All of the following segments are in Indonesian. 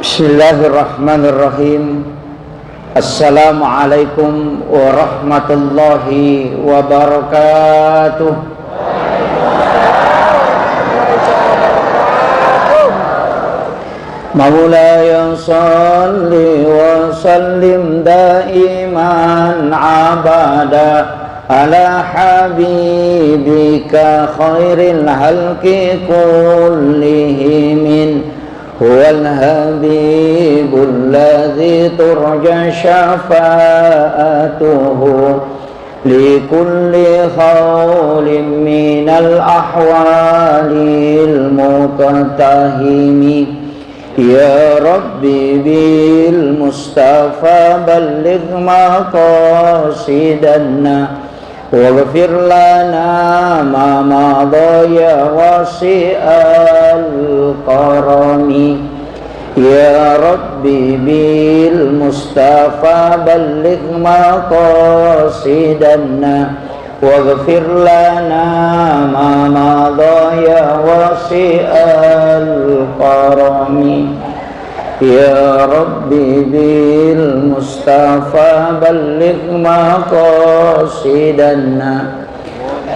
Bismillahirrahmanirrahim. Assalamualaikum warahmatullahi wabarakatuh. Maulaya salli wa sallim daiman abada ala habibika khairil halqi kullihim. هو الحبيب الذي ترجى شفاعته لكل خول من الأحوال المقتحم يا ربي بالمصطفى بلغ مقاصدنا واغفر لنا ما مضى يا واسع الكرم يا ربي بالمصطفى بلغ مقاصدنا واغفر لنا ما مضى يا واسع الكرم يا ربي بالمصطفى بلغ مقاصدنا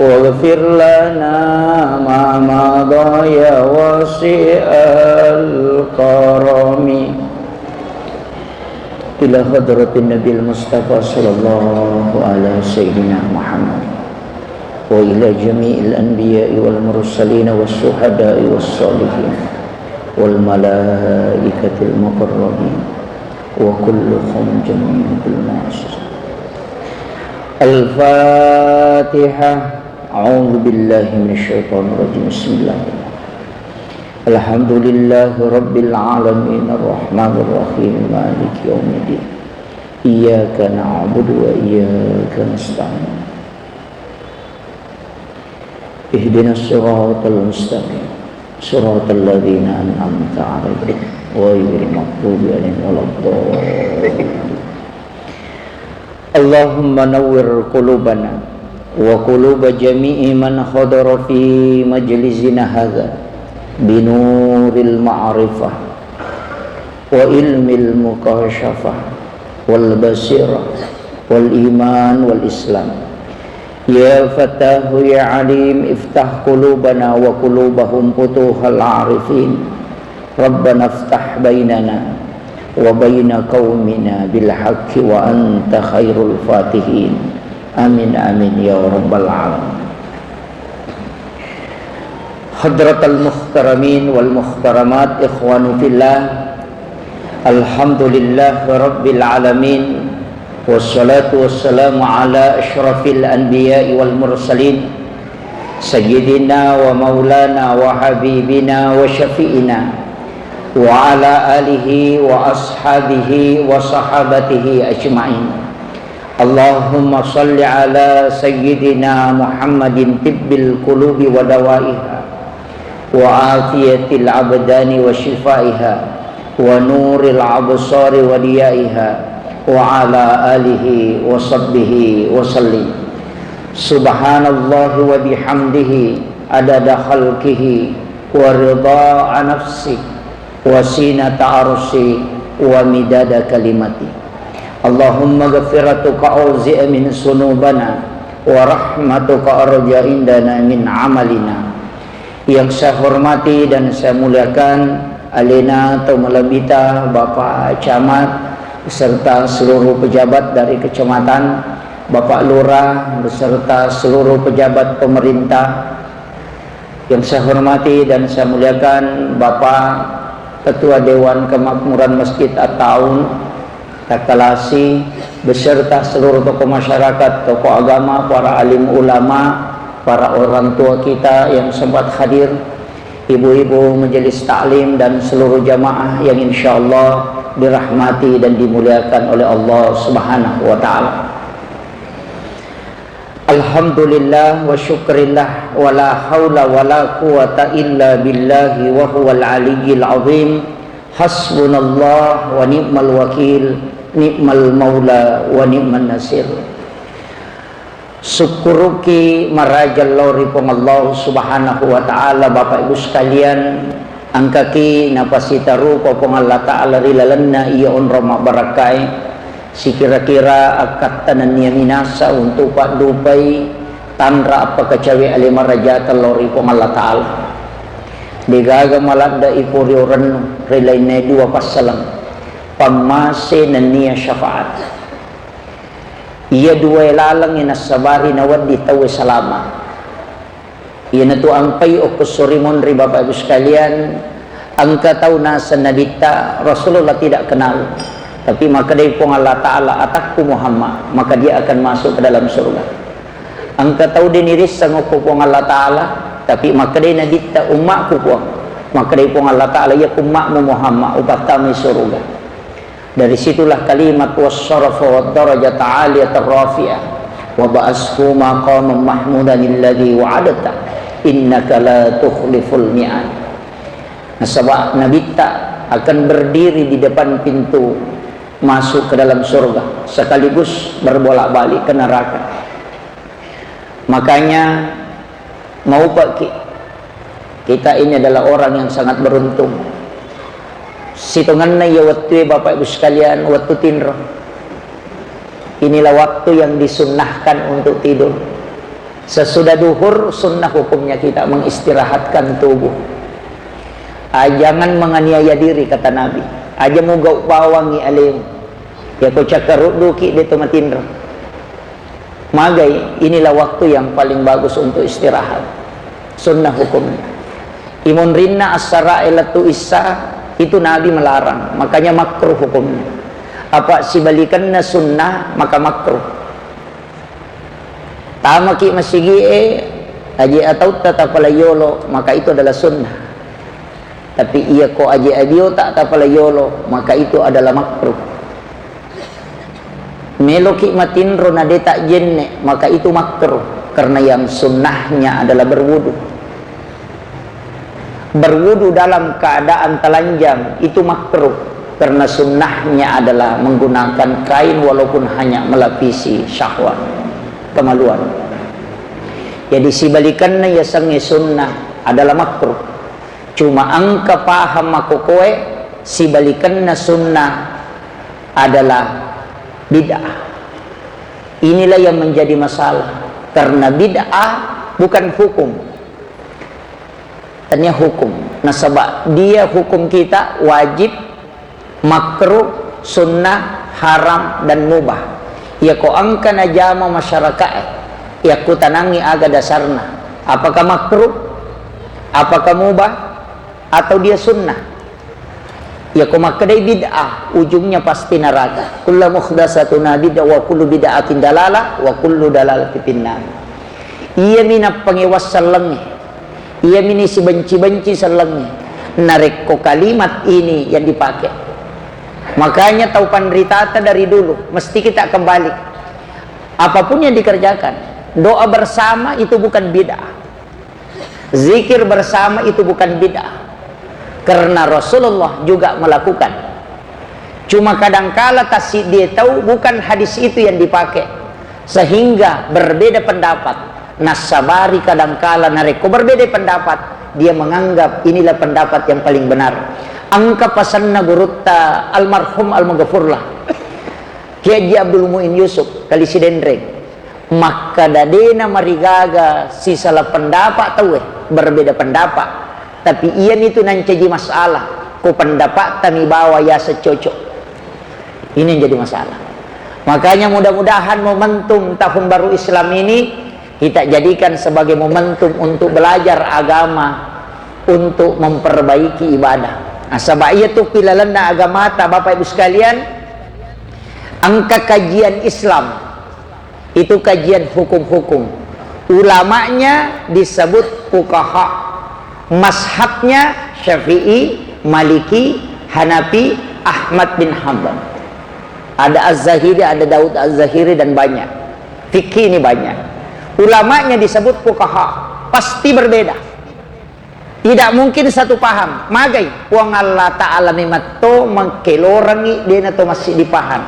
واغفر لنا ما مضى يا واسع الكرم إلى حضرة النبي المصطفى صلى الله على سيدنا محمد وإلى جميع الأنبياء والمرسلين والشهداء والصالحين والملائكة المقربين وكلهم جميع بالمعصية. الفاتحة. أعوذ بالله من الشيطان الرجيم. بسم الله. الحمد لله رب العالمين الرحمن الرحيم مالك يوم الدين إياك نعبد وإياك نستعين اهدنا الصراط المستقيم صراط الذين أنعمت عليهم غير المغضوب عليهم ولا الضالين. اللهم نور قلوبنا وقلوب جميع من حضر في مجلسنا هذا بنور المعرفة وعلم المكاشفة والبصيرة والإيمان والإسلام. يا فتاه يا عليم افتح قلوبنا وقلوبهم فتوح العارفين. ربنا افتح بيننا وبين قومنا بالحق وأنت خير الفاتحين. آمين آمين يا رب العالمين. Hadratal muhtaramin wal muhtaramat, ikhwanu fillah, alhamdulillah rabbil alamin, wassalatu wassalamu ala asyrafil anbiya'i wal mursalin sayyidina wa maulana wa habibina wa syafi'ina wa ala alihi wa ashabihi wa sahabatihi ajma'in. Allahumma salli ala sayyidina Muhammadin tibbil qulubi wa dawaiha wa afiyatil abdani wa shifaiha wa nuril absari wa diyaiha wa ala alihi wa sahbihi wa sallim. Subhanallahi wa bihamdihi adada khalqihi wa ridha nafsi wa sinata arsi wa midada kalimati. Allahumma ghafiratuka auzi'a min sunubana wa rahmatuka arja indana min amalina. Yang saya hormati dan saya muliakan Alena Tomalabita, Bapak Camat beserta seluruh pejabat dari kecamatan, Bapak Lurah beserta seluruh pejabat pemerintah. Yang saya hormati dan saya muliakan Bapak Ketua Dewan Kemakmuran Masjid At-Taun Takalasi beserta seluruh tokoh masyarakat, tokoh agama, para alim ulama, para orang tua kita yang sempat hadir, ibu-ibu majelis taklim dan seluruh jamaah yang insyaallah dirahmati dan dimuliakan oleh Allah Subhanahu wa taala. Alhamdulillah wa syukrillah wa la haula wa la quwata illa billahi wa huwal aliyyil azim. Hasbunallah wa ni'mal wakil, ni'mal maula wa ni'man nasir. Syukuruki marajallori pong Allah Subhanahu wa ta'ala. Bapak Ibu sekalian, angkaki napasita rupa pong Allah Ta'ala rilalanna iya on roma barakai si kira-kira akat tanan niya minasa untuk pak dupai tanra apa kecawi alima raja telori pong Allah Ta'ala digaga malada ipuri oran rilainnya dua pasalam pamase na niya syafaat iya dua lalang ina sabari nawad di tawe salama. Ia na tu ang pay o kusurimon ri Bapak Ibu sekalian, angka tahu nasa nadita Rasulullah tidak kenal, tapi maka dari pun Allah Ta'ala atakku Muhammad, maka dia akan masuk ke dalam surga. Angka tahu diniris sanguku pun Allah Ta'ala, tapi maka dari nadita umakku pun, maka dari pun Allah Ta'ala ya umakmu Muhammad upatami surga. Dari situlah kalimat wassarafa wa darajat aliyat rafi'ah wa ba'asku maqamam mahmudan alladhi wa'adata innaka la tukhliful mi'ad. Nasabah Nabi tak akan berdiri di depan pintu masuk ke dalam surga sekaligus berbolak-balik ke neraka. Makanya mau pak kita ini adalah orang yang sangat beruntung. Situngan na ya waktu Bapak Ibu sekalian waktu tinro. Inilah waktu yang disunnahkan untuk tidur. Sesudah duhur sunnah hukumnya kita mengistirahatkan tubuh. Jangan menganiaya diri kata Nabi. Aja mau gau bawangi alim. Ya kau cakarut duki di tomatindra. Magai inilah waktu yang paling bagus untuk istirahat. Sunnah hukumnya. Imun rinna as-sara ilatu isa itu Nabi melarang. Makanya makruh hukumnya. Apa sibalikanna sunnah maka makruh. Tamaki masigi aji atau tatapalayolo maka itu adalah sunnah. Tapi ia ko aji adio tak tapalayolo maka itu adalah makruh. Meloki matinro nade tak jenne maka itu makruh karena yang sunnahnya adalah berwudu. Berwudu dalam keadaan telanjang itu makruh karena sunnahnya adalah menggunakan kain walaupun hanya melapisi syahwat kemaluan. Jadi sibalikannya ya sange sunnah adalah makruh. Cuma angka paham aku kowe sibalikannya sunnah adalah bid'ah. Inilah yang menjadi masalah karena bid'ah bukan hukum. Tanya hukum. Nasabah dia hukum kita wajib, makruh, sunnah, haram dan mubah. Ya ko angka najama masyarakat ya ku tanangi aga dasarna apakah makruh, apakah mubah atau dia sunnah. Ya ko makadai bid'ah ujungnya pasti neraka. Kullu muhdatsatun bid'ah wa kullu bid'atin dalalah wa kullu dalalatin finnar. Ia mina pengewas salengi, ia mini si benci-benci salengi. Narek ko kalimat ini yang dipakai. Makanya tahu pandritata dari dulu mesti kita kembali apapun yang dikerjakan, doa bersama itu bukan bid'ah, zikir bersama itu bukan bid'ah karena Rasulullah juga melakukan. Cuma kadangkala tasih dia tahu bukan hadis itu yang dipakai sehingga berbeda pendapat. Nasabari kadangkala nareko berbeda pendapat, dia menganggap inilah pendapat yang paling benar. Angka pasanna gurutta almarhum almaghfurlah Kiai Abdul Muin Yusuf kali si dendreng maka dadena marigaga si salah pendapat tahu berbeda pendapat tapi iyan itu nancaji masalah ku pendapat tami bawa ya secocok ini yang jadi masalah. Makanya mudah-mudahan momentum tahun baru Islam ini kita jadikan sebagai momentum untuk belajar agama, untuk memperbaiki ibadah. Nah, sebab itu pilalana agama ta Bapak Ibu sekalian, angka kajian Islam itu kajian hukum-hukum. Ulamanya disebut fuqaha, mazhabnya Syafi'i, Maliki, Hanafi, Ahmad bin Hanbal. Ada Az-Zahiri, ada Daud Az-Zahiri dan banyak. Fikih ini banyak. Ulamanya disebut fuqaha, pasti berbeda. Tidak mungkin satu paham. Magai puang Allah Ta'ala mimatto mengkelorangi dia atau masih dipaham.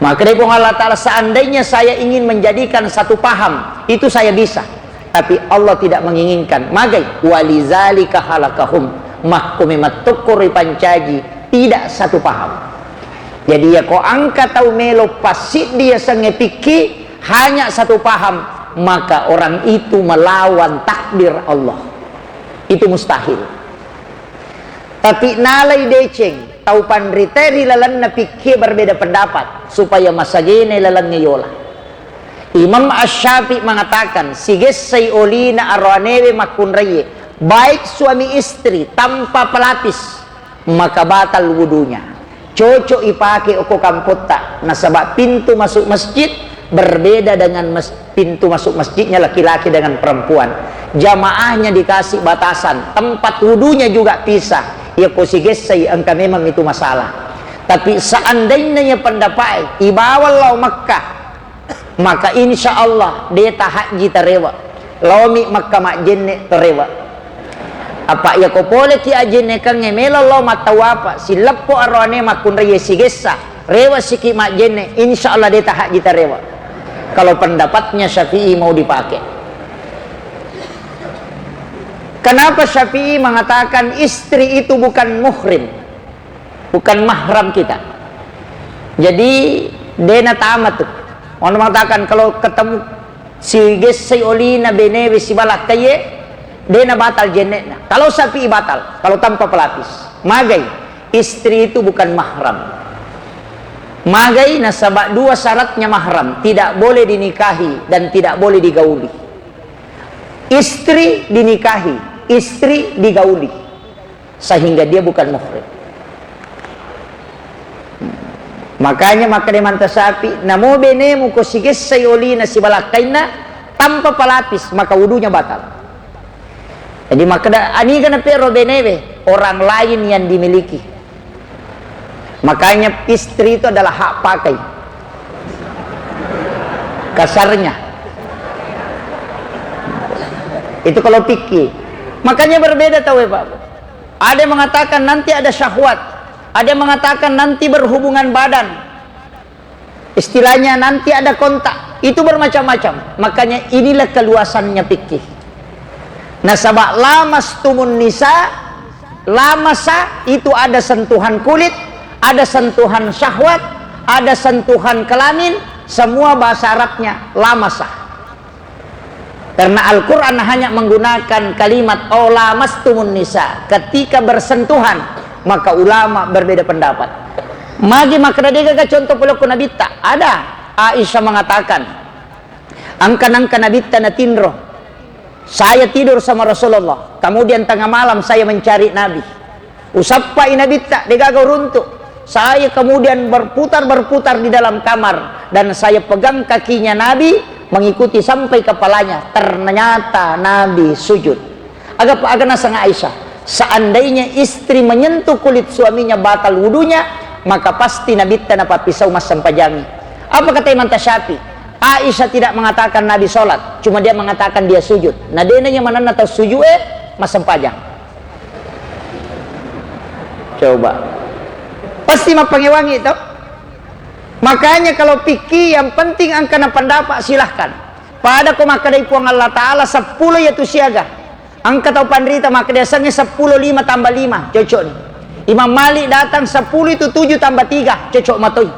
Maka dari puang Allah Ta'ala seandainya saya ingin menjadikan satu paham, itu saya bisa. Tapi Allah tidak menginginkan. Magai walizalika halakahum. mahkumi matukuri pancaji tidak satu paham. Jadi ya ko angka tau melo pasit dia sengepiki hanya satu paham, maka orang itu melawan takdir Allah. Itu mustahil. Tapi nalai deceng tau pandriteri lalan na pikir berbeda pendapat supaya masagene lalan ngayola. Imam Asy-Syafi'i mengatakan sigesai olina arwanewe makunraye, baik suami istri tanpa pelapis maka batal wudunya. Cocok ipake oko kampota. Nah sebab pintu masuk masjid berbeda dengan pintu masuk masjidnya laki-laki dengan perempuan. Jamaahnya dikasih batasan, tempat wudunya juga pisah. Ya kosigesai angka memang itu masalah. Tapi seandainya pendapat ibawa Makkah, maka insya Allah dia tak haji terewa. Laumi Makkah mak jenne terewa. Apa ya ko pole ki ajene kang ngemelo lo matawapa silappo arwane makun reye sigesa rewa siki mak jenne insyaallah dia tak haji tarewa. Kalau pendapatnya Syafi'i mau dipakai. Kenapa Syafi'i mengatakan istri itu bukan muhrim, bukan mahram kita? Jadi dena tamat tuh. Orang mengatakan kalau ketemu si gesai olina benewe si balak kaye dena batal jenetna. Kalau Syafi'i batal, kalau tanpa pelapis. Magai, istri itu bukan mahram. Magai nasabak dua syaratnya mahram, tidak boleh dinikahi dan tidak boleh digauli. Istri dinikahi, istri digauli, sehingga dia bukan muhrim. Makanya maka demanta Syafi'i, namo benemu ko siges sayolina si balakaina tanpa pelapis, maka wudunya batal. Jadi maka ani kana pero beneve orang lain yang dimiliki. Makanya istri itu adalah hak pakai. Kasarnya. Itu kalau fikih. Makanya berbeda tahu ya Pak. Ada yang mengatakan nanti ada syahwat, ada yang mengatakan nanti berhubungan badan. Istilahnya nanti ada kontak. Itu bermacam-macam. Makanya inilah keluasannya fikih. Nah sabak lamastumun nisa, lamasa itu ada sentuhan kulit, ada sentuhan syahwat, ada sentuhan kelamin, semua bahasa Arabnya lamasa. Karena Al-Quran hanya menggunakan kalimat oh lamastumun nisa ketika bersentuhan, maka ulama berbeda pendapat. Magi makna dia contoh peluk Nabi tak ada. Aisyah mengatakan angka Nabi tak natinro. Saya tidur sama Rasulullah, kemudian tengah malam saya mencari Nabi. Usappai Nabi tak digagau runtuk. Saya kemudian berputar-berputar di dalam kamar dan saya pegang kakinya Nabi mengikuti sampai kepalanya. Ternyata Nabi sujud. Agak nasa Aisyah, seandainya istri menyentuh kulit suaminya batal wudunya, maka pasti Nabi tak dapat pisau mas sampajangi. Apa kata Imam Syafi'i? Aisyah tidak mengatakan Nabi sholat, cuma dia mengatakan dia sujud. Nah dia nanya mana atau sujud mas sempajang. Coba pasti mah pengewangi itu. Makanya kalau pikir yang penting angkana pendapat silahkan. Pada ko maka dari puang Allah Ta'ala 10 yaitu siaga. Angka tau pandrita maka dia sangnya 10 5 tambah 5 cocok nih. Imam Malik datang 10 itu 7 tambah 3 cocok matui.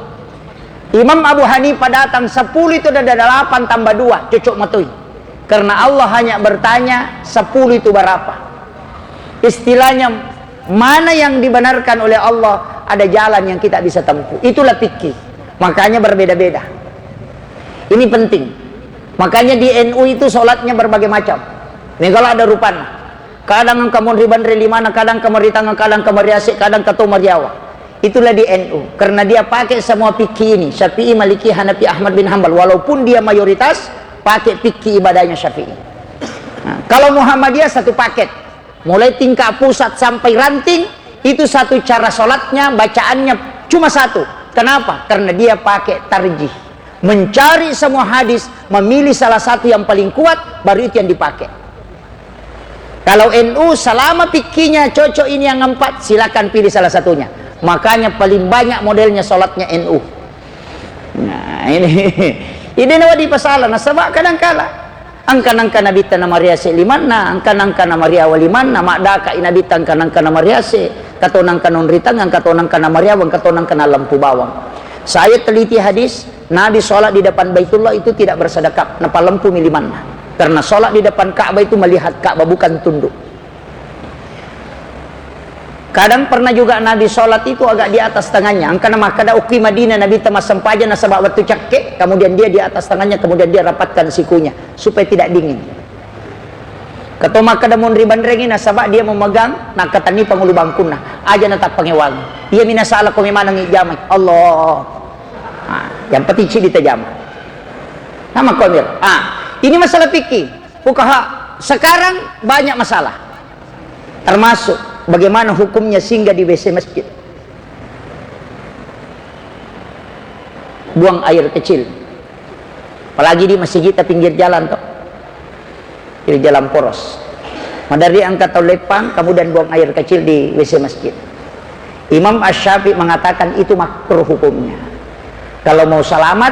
Imam Abu Hanifah datang 10 itu ada 8 tambah 2 cocok matui. Karena Allah hanya bertanya 10 itu berapa. Istilahnya mana yang dibenarkan oleh Allah, ada jalan yang kita bisa tempuh. Itulah fikih. Makanya berbeda-beda. Ini penting. Makanya di NU itu sholatnya berbagai macam. Ini kalau ada rupana. Kadang kamu riban mana, kadang kamu di tangan, kadang kamu riasik, kadang kamu Jawa. Itulah di NU. Karena dia pakai semua fikih ini. Syafi'i, Maliki, Hanafi, Ahmad bin Hanbal. Walaupun dia mayoritas pakai fikih ibadahnya Syafi'i. Nah, kalau Muhammadiyah satu paket. Mulai tingkat pusat sampai ranting, itu satu cara sholatnya, bacaannya cuma satu. Kenapa? Karena dia pakai tarjih. Mencari semua hadis, memilih salah satu yang paling kuat, baru itu yang dipakai. Kalau NU selama fikihnya cocok ini yang 4, silakan pilih salah satunya. Makanya paling banyak modelnya sholatnya NU. Nah ini nawadi pasalah. Nah sebab kadang-kala angka nabita na mariase limanna, angka na maria walimanna, makda ka inabita angka na mariase, katonang kanon ritang, katonang kana mariawang, katonang kana lampu bawang. Saya teliti hadis, Nabi sholat di depan Baitullah itu tidak bersedekap, napalampu milimanna. Karena sholat di depan Ka'bah itu melihat Ka'bah, bukan tunduk. Kadang pernah juga Nabi sholat itu agak di atas tangannya. Angka nama kada ukwi Madinah Nabi temas sempaja nasabak batu cakke, kemudian dia di atas tangannya, kemudian dia rapatkan sikunya supaya tidak dingin. Ketoma kada mon riban rengi nasabak dia memegang nak katani pangulu bangkuna aja natap pangewang. Dia minasala ko memang jamai. Allah. Yang penting cili tajam. Nama komir. Ini masalah fikih. Fuqaha sekarang banyak masalah. Termasuk bagaimana hukumnya singgah di WC masjid, buang air kecil, apalagi di masjid kita pinggir jalan toh, di jalan poros, madari angkat atau lepang kemudian buang air kecil di WC masjid. Imam Asy-Syafi'i mengatakan itu makruh hukumnya. Kalau mau selamat,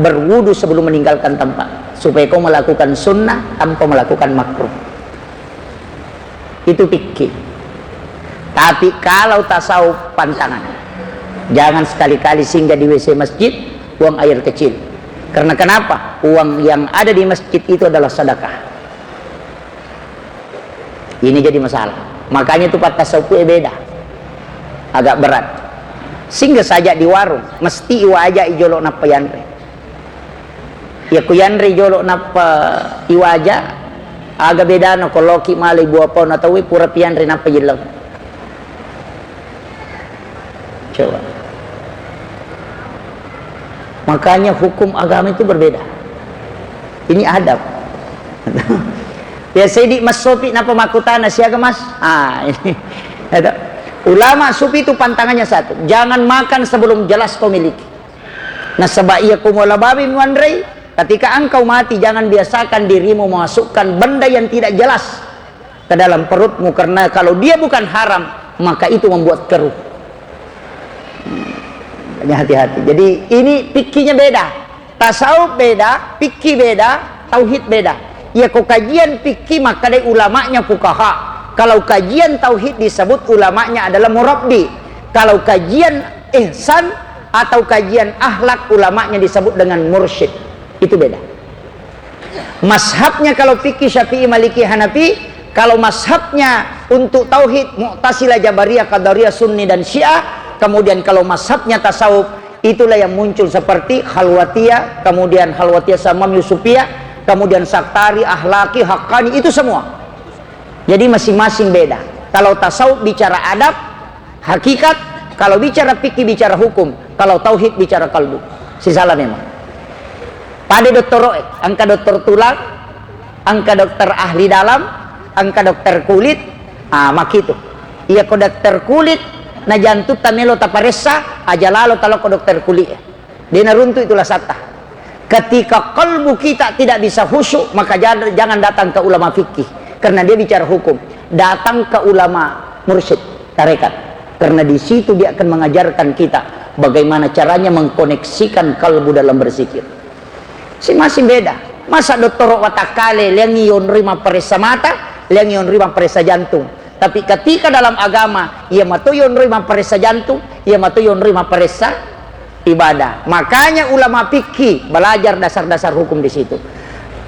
berwudu sebelum meninggalkan tempat supaya kau melakukan sunnah tanpa melakukan makruh. Itu fikih. Tapi kalau tasawuf pantangan, jangan sekali-kali singgah di WC masjid buang air kecil. Karena kenapa? Uang yang ada di masjid itu adalah sedekah. Ini jadi masalah. Makanya itu pat tasawuf beda, agak berat. Singgah saja di warung, mesti iwa aja ijolok napa yanre. Ya ku yanre ijolok napa iwa aja, agak beda no kalau ki malai buah pon atau pura pianre napa jelang. Coba. Makanya hukum agama itu berbeda. Ini adab. Ya Sayyidi Mas Sofi napa makutana siaga Mas? Ini ada. Ulama sufi itu pantangannya satu, jangan makan sebelum jelas kau miliki. Nah sebab ia kumula babi muandrei, ketika engkau mati jangan biasakan dirimu memasukkan benda yang tidak jelas ke dalam perutmu, karena kalau dia bukan haram maka itu membuat keruh. Hati-hati. Jadi ini fikihnya beda, tasawuf beda, fikih beda, tauhid beda. Ya kau kajian fikih maka dari ulamanya fuqaha. Kalau kajian tauhid disebut ulamanya adalah murabbi. Kalau kajian ihsan atau kajian akhlak ulamanya disebut dengan mursyid. Itu beda. Mazhabnya kalau fikih Syafi'i, Maliki, Hanafi, kalau mazhabnya untuk tauhid Mu'tazilah, Jabariyah, Qadariyah, Sunni dan Syiah. Kemudian kalau mazhabnya tasawuf, itulah yang muncul seperti Khalwatiyah, kemudian Khalwatiyah Samam Yusufiyah, kemudian Saktari, Ahlaki, Haqqani, itu semua. Jadi masing-masing beda. Kalau tasawuf bicara adab, hakikat. Kalau bicara fikih bicara hukum. Kalau tauhid bicara kalbu. Sisalah memang. Pada dokter roek, angka dokter tulang, angka dokter ahli dalam, angka dokter kulit, makitu. Iya ko dokter kulit, na jantung tamelo taparesa, aja lalu talo ko dokter kulit. Dia naruntu itulah satah. Ketika kalbu kita tidak bisa khusyuk, maka jangan datang ke ulama fikih. Karena dia bicara hukum, datang ke ulama mursyid tarekat, karena di situ dia akan mengajarkan kita bagaimana caranya mengkoneksikan kalbu dalam berzikir. Masing-masing beda. Masa dokter watakale yang ion rima perisa mata, yang ion rima perisa jantung. Tapi ketika dalam agama ia matuyon rima perisa jantung, ia matuyon rima perisa ibadah. Makanya ulama fikih belajar dasar-dasar hukum di situ.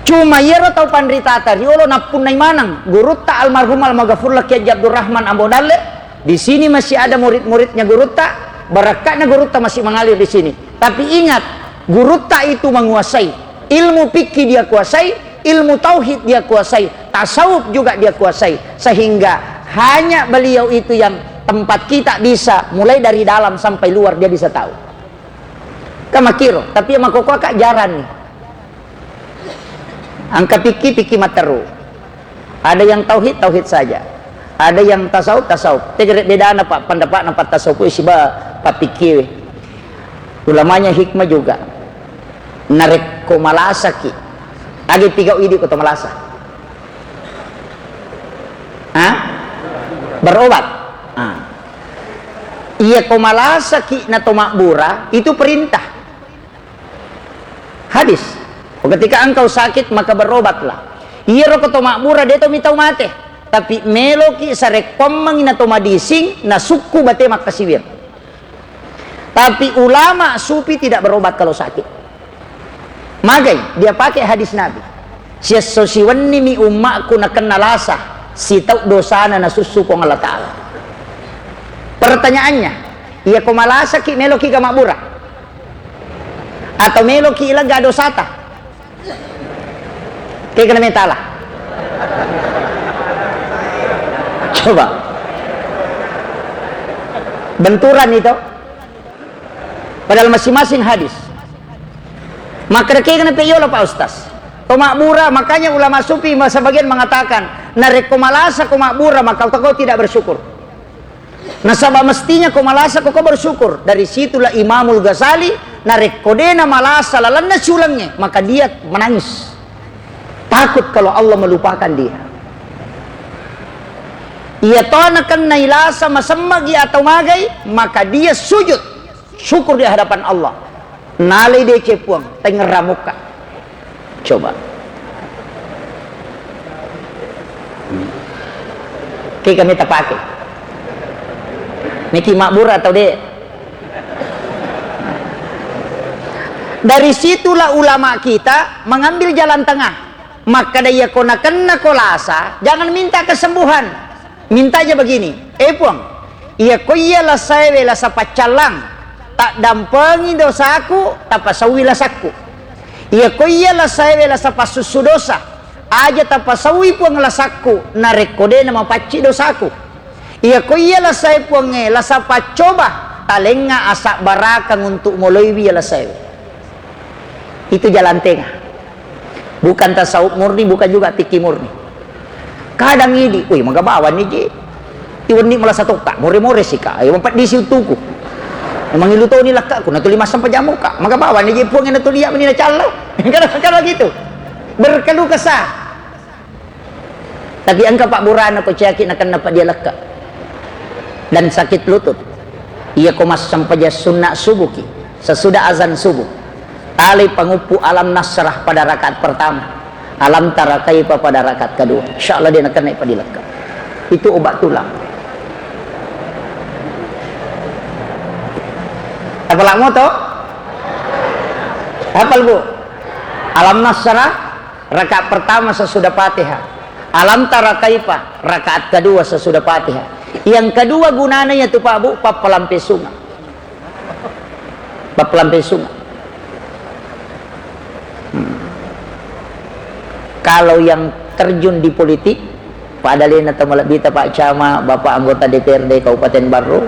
Cuma yero tau pandrita tariolo napunai manang gurutta almarhum almaghfurlah Kiai Abdurrahman Ambodale. Di sini masih ada murid-muridnya gurutta, barakatnya gurutta masih mengalir di sini. Tapi ingat, gurutta itu menguasai ilmu fikih, dia kuasai ilmu tauhid, dia kuasai tasawuf juga dia kuasai, sehingga hanya beliau itu yang tempat kita bisa mulai dari dalam sampai luar dia bisa tahu. Kamakiro, tapi yang makoko kak jaran nih. Angka fikih materu. Ada yang tauhid saja. Ada yang tasawuf. Tegeret beda apa pendapat apa tasawuf isiba pak fikih. Ulamanya hikmah juga. Narek ko malasa ki. Agi tiga idi ko to malasa. Berobat. Iya ko malasa ki na to makbura itu perintah. Hadis. Ketika engkau sakit maka berobatlah. Iya roko to makmura dia to mitau mate. Tapi meloki sarek pemang na to madising na suku bate makasibir. Tapi ulama sufi tidak berobat kalau sakit. Magai dia pakai hadis Nabi. Sia sosiwanni mi ummaku na kenalasa si tau dosana na susu ko Allah Taala. Pertanyaannya, iya ko malasa ki meloki ka makmura? Atau meloki ilaga dosata? Kayak kena metala. Coba benturan itu padahal masing-masing hadis. Maka kayak kena peyola Pak Ustaz to makmura. Makanya ulama sufi sebagian mengatakan narek komalasa ko makmura maka kau tidak bersyukur. Nasabah mestinya ko malasa ko bersyukur. Dari situlah Imamul Ghazali narek kodena malasa lalanna sulangnya maka dia menangis, takut kalau Allah melupakan dia. Ia tonakan nailasa masamagi atau magai maka dia sujud syukur di hadapan Allah. Nalai dia cepuang tengera muka. Coba kayak kami tak pakai Niki makmur atau dek. Dari situlah ulama kita mengambil jalan tengah. Maka daya kona kena kolasa jangan minta kesembuhan, minta aja begini. Puang iya koyalah saya wela sapacalang tak dampengi dosaku tak pasawi lasaku. Iya koyalah saya wela sapasusu dosa aja tak pasawi puang lasaku narekode nama paci dosaku. Iya koyalah saya puang lasapa coba talenga asak barakang untuk mulai biala saya. Itu jalan tengah, bukan tasawuf murni, bukan juga tiki murni. Kadang ini, wih magabawan ni je, iwan ni malah satu kak, more sih kak, iwan pat di siutuku. Memang ilu tahu ni lah kak, aku natuli masam pajamu kak, magabawan ni je puang yang natuli apa ni nak calo, kalau gitu, berkeluh kesah. Tapi angka pak burana ko cakit akan dapat dia lekak dan sakit lutut. Ia ko masam paja sunat subuh ki, sesudah azan subuh. Tali pengupu alam nasrah pada rakaat pertama, alam tarakaipa pada rakaat kedua. InsyaAllah dia akan naik pada lekap. Itu obat tulang. Apa lak moto? Hafal bu? Alam nasrah rakaat pertama sesudah Fatihah. Alam tarakaipa rakaat kedua sesudah Fatihah. Yang kedua gunanya itu Pak Bu, papelampe sungai. Papelampe sungai. Kalau yang terjun di politik, Pak Dalin atau Malabita, Pak Cama, Bapak anggota DPRD Kabupaten Barro,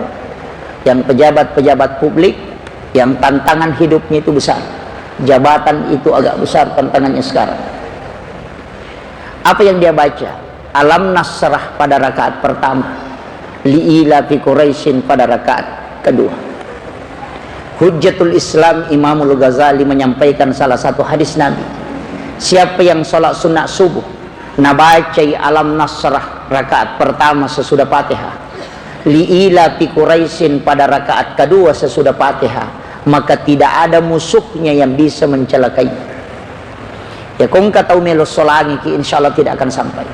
yang pejabat-pejabat publik, yang tantangan hidupnya itu besar, jabatan itu agak besar tantangannya sekarang. Apa yang dia baca? Alam nasrah pada rakaat pertama, li'ila fi Quraisyin pada rakaat kedua. Hujjatul Islam Imamul Ghazali menyampaikan salah satu hadis Nabi. Siapa yang sholat sunat subuh nabacai alam nasrah rakaat pertama sesudah Fatihah, li'ila fi Quraisyin pada rakaat kedua sesudah Fatihah, maka tidak ada musuhnya yang bisa mencelakai. Ya kong katau melo solangi ki insyaallah tidak akan sampai.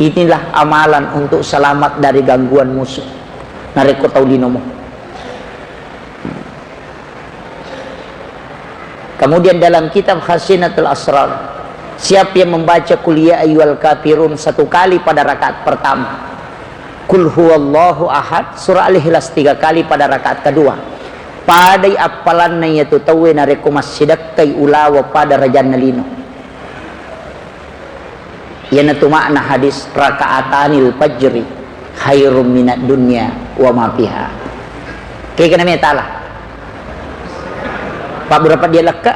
Inilah amalan untuk selamat dari gangguan musuh. Nareko tau dinomo. Kemudian dalam kitab Khasinatul Asrar, siapa yang membaca kuliah ayyuhal kafirun satu kali pada rakaat pertama, kul huwallahu ahad surah al-ikhlas 3 kali pada rakaat kedua, padai apalanna yaitu tawe nareko masjidak kai ulawa pada rajana lino. Yana tu makna hadis rakaatanil fajri khairum minad dunya wa ma fiha. Kayak kena metalah Pak berapa dia leka?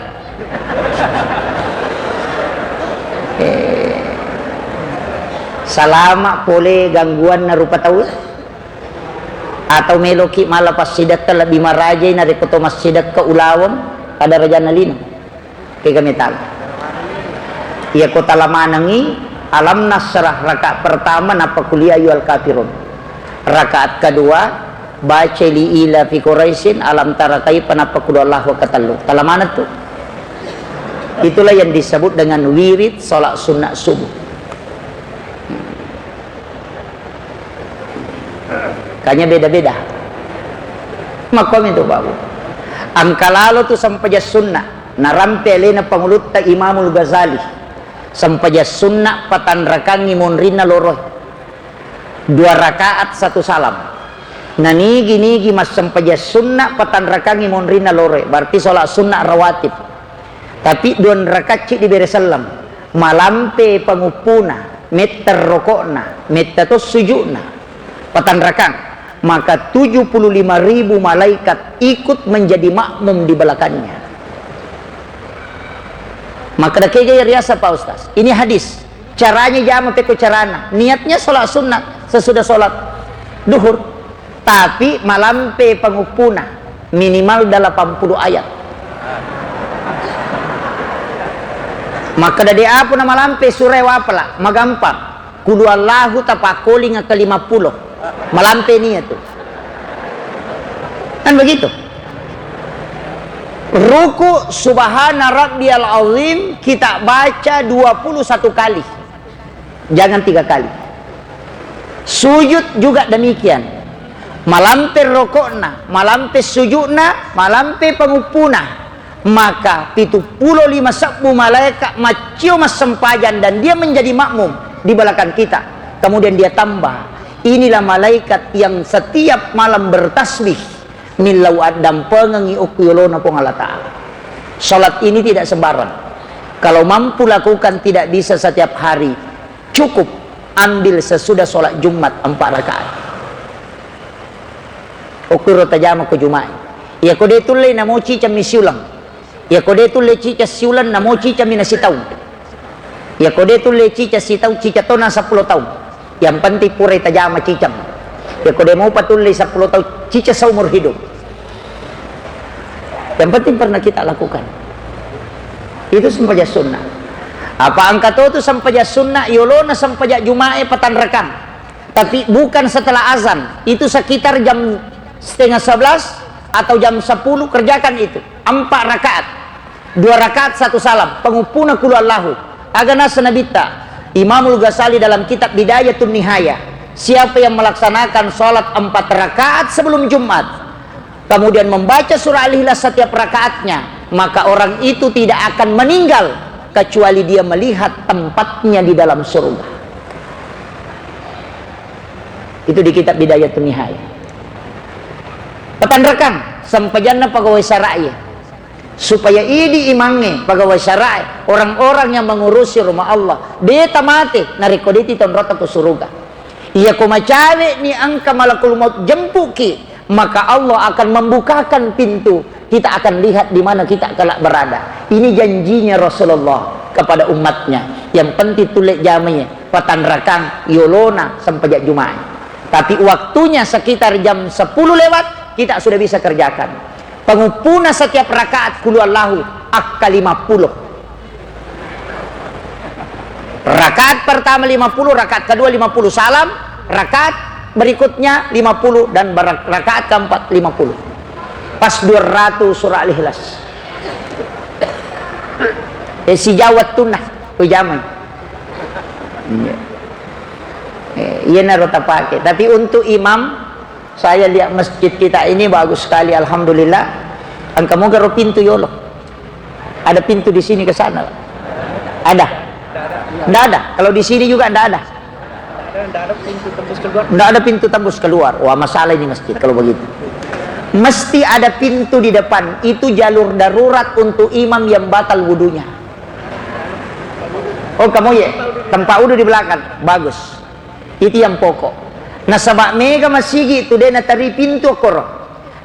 Salama boleh gangguan na rupa tahu atau meloki malah pas sidat ka lebih marajay na rekoto masjidat ka ulawam pada raja nalino kay gamital iya ko talamanangi alam nasrah rakaat pertama napa kuliah ayyuhal kafirun, rakaat kedua baca li'ila fi Quraisyin alam tara kaifa napa qudallahu wa katallu. Talamanat tu Itulah yang disebut dengan wirid sholat sunnah subuh. Kayaknya beda-beda makom itu Pak Bu. Angka lalu tu sampai sunnah narampe lena pangulut ta Imamul Ghazali sampai sunnah patan rakangi monrina loroh 2 rakaat 1 salam. Nah nigi mas sampai sunnah patan rakangi monrina loroh berarti sholat sunnah rawatib. Tapi 2 rakaat cik diberi salam malampe pangupuna meter rokokna meter to sujudna patan rakang, maka 75.000 malaikat ikut menjadi makmum di belakangnya. Maka dah kaya riasa Pak Ustaz. Ini hadis. Caranya jama peko carana. Niatnya sholat sunnah sesudah sholat duhur. Tapi malampe pangupuna minimal 80 ayat. Maka dari apa nama lampe surah wapala magampang. Kudu Allahu tapakoli nga ke-50. Malampe niya tu. Kan begitu. Ruku subhana rabbiyal azim kita baca 21 kali. Jangan 3 kali. Sujud juga demikian. Malampe rokokna, malampe sujudna, malampe pangupuna. Maka 75 sabu malaikat macio mas sempajan dan dia menjadi makmum di belakang kita. Kemudian dia tambah, inilah malaikat yang setiap malam bertasbih milau adam pengengi ukuyolona pong Allah Ta'ala. Salat ini tidak sembarang. Kalau mampu lakukan tidak bisa setiap hari, cukup ambil sesudah sholat Jumat 4 rakaat. Ukuyolo tajama ke Jumat. Ya kode tulay na mo cica misiulang. Ya kode tulay cica siulan na mo cica minasitaw. Ya kode tulay cica sitaw cica tona 10 tahun. Yang penting puray tajama cicam. Ya kode mau patuloy 10 tahun cica seumur hidup. Yang penting pernah kita lakukan. Itu sampaja sunnah. Apa angka itu sampaja sunnah yolona sampaja Jumae patan rekang. Tapi bukan setelah azan. Itu sekitar jam 10:30 atau jam 10 kerjakan itu. 4 rakaat. 2 rakaat 1 salam. Pengupuna kulu Allahu. Agana senabita. Imamul Ghazali dalam kitab Bidayatun Nihayah. Siapa yang melaksanakan sholat 4 rakaat sebelum Jumat, kemudian membaca surah Al-Ikhlas setiap rakaatnya, maka orang itu tidak akan meninggal kecuali dia melihat tempatnya di dalam surga. Itu di kitab Bidayatun Nihayah. Petan rekang sampai jannah pegawai syara'iyah. Supaya ini imangnya pegawai syara'iyah, orang-orang yang mengurusi rumah Allah, dia tamate narikoditi tonrota ke surga. Ia kumacawe ni angka malakul maut jempuki, maka Allah akan membukakan pintu. Kita akan lihat di mana kita kelak berada. Ini janjinya Rasulullah kepada umatnya. Yang penting tulis jamnya patan rakang yolona sampai Jumat. Tapi waktunya sekitar jam 10 lewat kita sudah bisa kerjakan. Pengupuna setiap rakaat kulu Allahu akka 50. Rakaat pertama 50, rakaat kedua 50 salam, rakaat berikutnya 50 dan rakaat keempat 50. Pas 200 surah Al-Ikhlas. Si jawat tunah ujaman. Iya narota pakai. Tapi untuk imam, saya lihat masjid kita ini bagus sekali, alhamdulillah. Kamu garo pintu yolo. Ada pintu di sini ke sana. Ada. Tidak ada. Kalau di sini juga tidak ada. Tidak ada pintu tembus keluar. Tidak ada pintu tembus keluar. Wah, masalah ini masjid kalau begitu. Mesti ada pintu di depan. Itu jalur darurat untuk imam yang batal wudunya. Oh, kamu ya? Tempat wudu di belakang. Bagus. Itu yang pokok. Nah, sabak mega masigi itu dia natari pintu korok.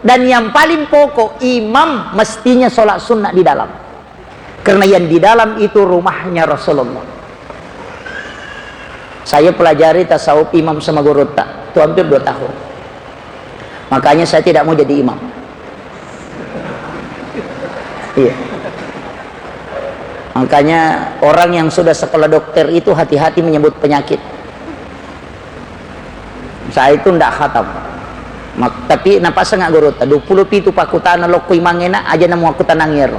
Dan yang paling pokok, imam mestinya sholat sunnah di dalam. Karena yang di dalam itu rumahnya Rasulullah. Saya pelajari tasawuf imam sama Gorota itu hampir 2 tahun. Makanya saya tidak mau jadi imam. Iya. Makanya orang yang sudah sekolah dokter itu hati-hati menyebut penyakit. Saya itu tidak khatam. Tapi napasa nga Gorota 20 pitu pakutana lokoi mangena aja namu aku tanangir.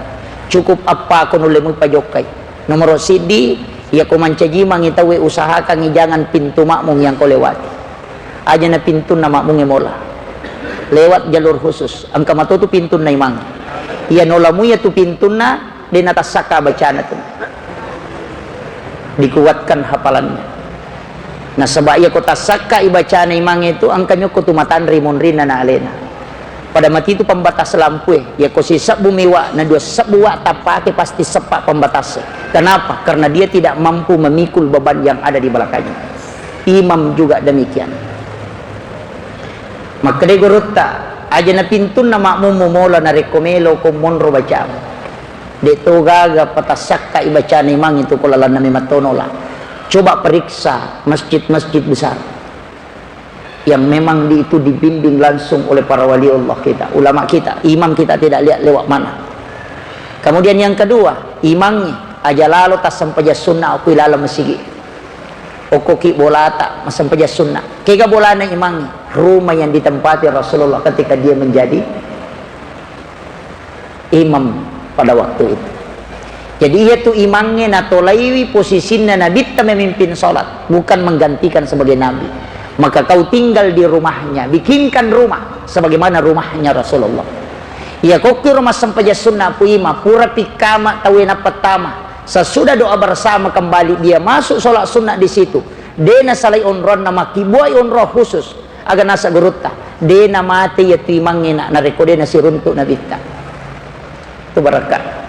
cukup apa ko nule mo pajokay nomor CD ya ko mancaji mangitawi usahakan jangan pintu makmum yang ko lewati aja na pintu na makmum mola lewat jalur khusus ang kamatuto pintu na imang iya nolamu ya tu pintu na din atas saka bacaan itu dikuatkan hafalannya. Nah sebab ia kota saka ibacaan imang itu angkanya ko tumatan rimonrin na alena. Pada mati itu pembatas lampu ya ko si sabu miwa na dua sabu wa tapake pasti sepak pembatasnya. Kenapa? Karena dia tidak mampu memikul beban yang ada di belakangnya. Imam juga demikian. Maka de gorota aja na pintun na makmum mola na rekomelo ko monro bacaan. De to gaga patasaka ibacaan imang itu ko lalan na mimatonola. Coba periksa masjid-masjid besar yang memang itu dibimbing langsung oleh para wali Allah kita, ulama kita, imam kita tidak lihat lewat mana. Kemudian yang kedua, imamnya aja lalu tas sampaja sunnah aku ilala masigi. Okoki bolata sampaja sunnah. Kega bolana imamnya rumah yang ditempati Rasulullah ketika dia menjadi imam pada waktu itu. Jadi ia tu imamnya natolaiwi posisinya Nabi memimpin sholat, bukan menggantikan sebagai Nabi. Maka kau tinggal di rumahnya, bikinkan rumah sebagaimana rumahnya Rasulullah. Ia kokir rumah sampaja sunnah puima pura pikama tawena pertama. Sesudah doa bersama kembali dia masuk sholat sunnah di situ. Dena salai onron nama kibuai onroh khusus agar nasa gurutta. Dena mati ya tu imamnya na rekodena si runtuk Nabi ta. Itu berkat.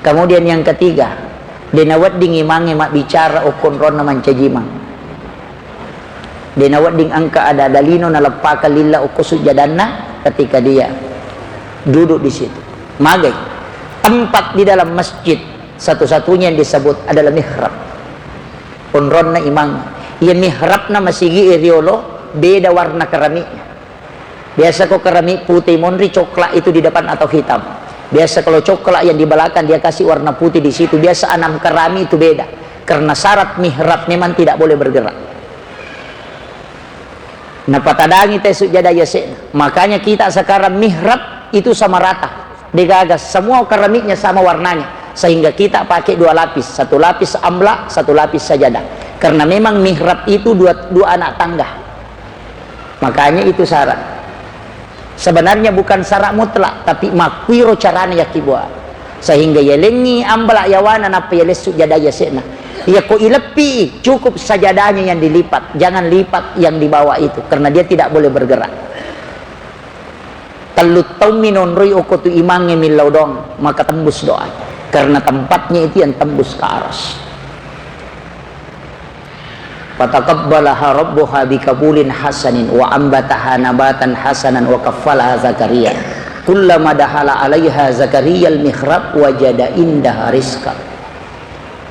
Kemudian yang ketiga, denawat ding imange mak bicara okon ron naman cajimang. Denawat ding angka ada dalino na lepaka lilla oko sujadanna ketika dia duduk di situ. Magai tempat di dalam masjid satu-satunya yang disebut adalah mihrab. Onron na imang. Ia mihrab na masigi iriolo beda warna keramiknya. Biasa kok keramik putih monri coklat itu di depan atau hitam. Biasa kalau coklat yang di belakang dia kasih warna putih di situ. Biasa anam kerami itu beda. Karena syarat mihrab memang tidak boleh bergerak. Nah patadangi tesuk jada yasena. Makanya kita sekarang mihrab itu sama rata. Digagas semua keramiknya sama warnanya. Sehingga kita pakai dua lapis. Satu lapis amla, satu lapis sajadah. Karena memang mihrab itu dua anak tangga. Makanya itu syarat. Sebenarnya bukan syarat mutlak, tapi makwiro carane ya kibwa. Sehingga ya lengi ambala yawana napa ya lesuk jadaya sena. Ya ko ilepi cukup sajadahnya yang dilipat, jangan lipat yang di bawah itu karena dia tidak boleh bergerak. Talut tauminon rui okotu imange milaudong maka tembus doa karena tempatnya itu yang tembus ke aras. Fataqabbalaha rabbuha bikabulin hasanin wa ambataha nabatan hasanan wa kaffalaha Zakaria. Kullama dahala 'alaiha Zakaria al-mihrab wajada indaha rizqa.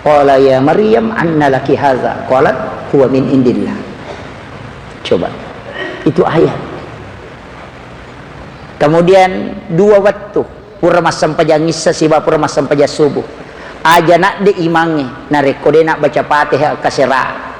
Qala ya Maryam anna laki hadza? Qalat huwa min indillah. Coba. Itu ayat. Kemudian dua waktu pura masam pajangisa siba pura masam paja subuh. Aja nak de imange na rekode nak baca Fatihah kasira.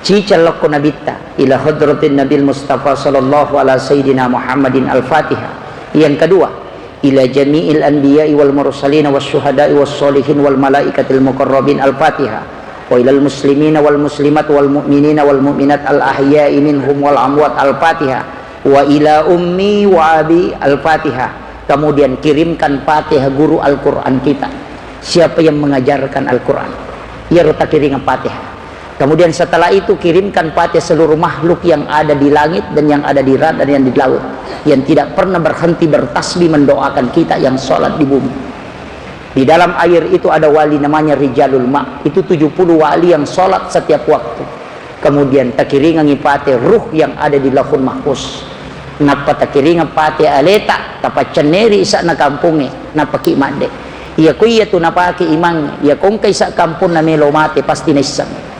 Cicalok ko nabita ila hadratin Nabil Mustafa sallallahu ala sayyidina Muhammadin al-Fatihah. Yang kedua, ila jami'il anbiya'i wal mursalin was syuhada'i was sholihin wal malaikatil muqarrabin al-Fatihah. Wa ilal muslimina wal muslimat wal mu'minina wal mu'minat al ahya'i minhum wal amwat al-Fatihah. Wa ila ummi wa abi al-Fatihah. Kemudian kirimkan Fatihah guru Al-Qur'an kita. Siapa yang mengajarkan Al-Qur'an? Ya rota kiringan Fatihah. Kemudian setelah itu kirimkan Fatihah seluruh makhluk yang ada di langit dan yang ada di darat dan yang di laut, yang tidak pernah berhenti bertasbih mendoakan kita yang sholat di bumi. Di dalam air itu ada wali namanya Rijalul Ma. Itu 70 wali yang sholat setiap waktu. Kemudian takiringan Fatihah ruh yang ada di Lauhul Mahfuz. Napa takiringan Fatihah aleta tapa ceneri isa na kampunge napa ki mande. Iya ko iya tu napa ki imang iya kong kay sa kampung na melo mate pasti naisang.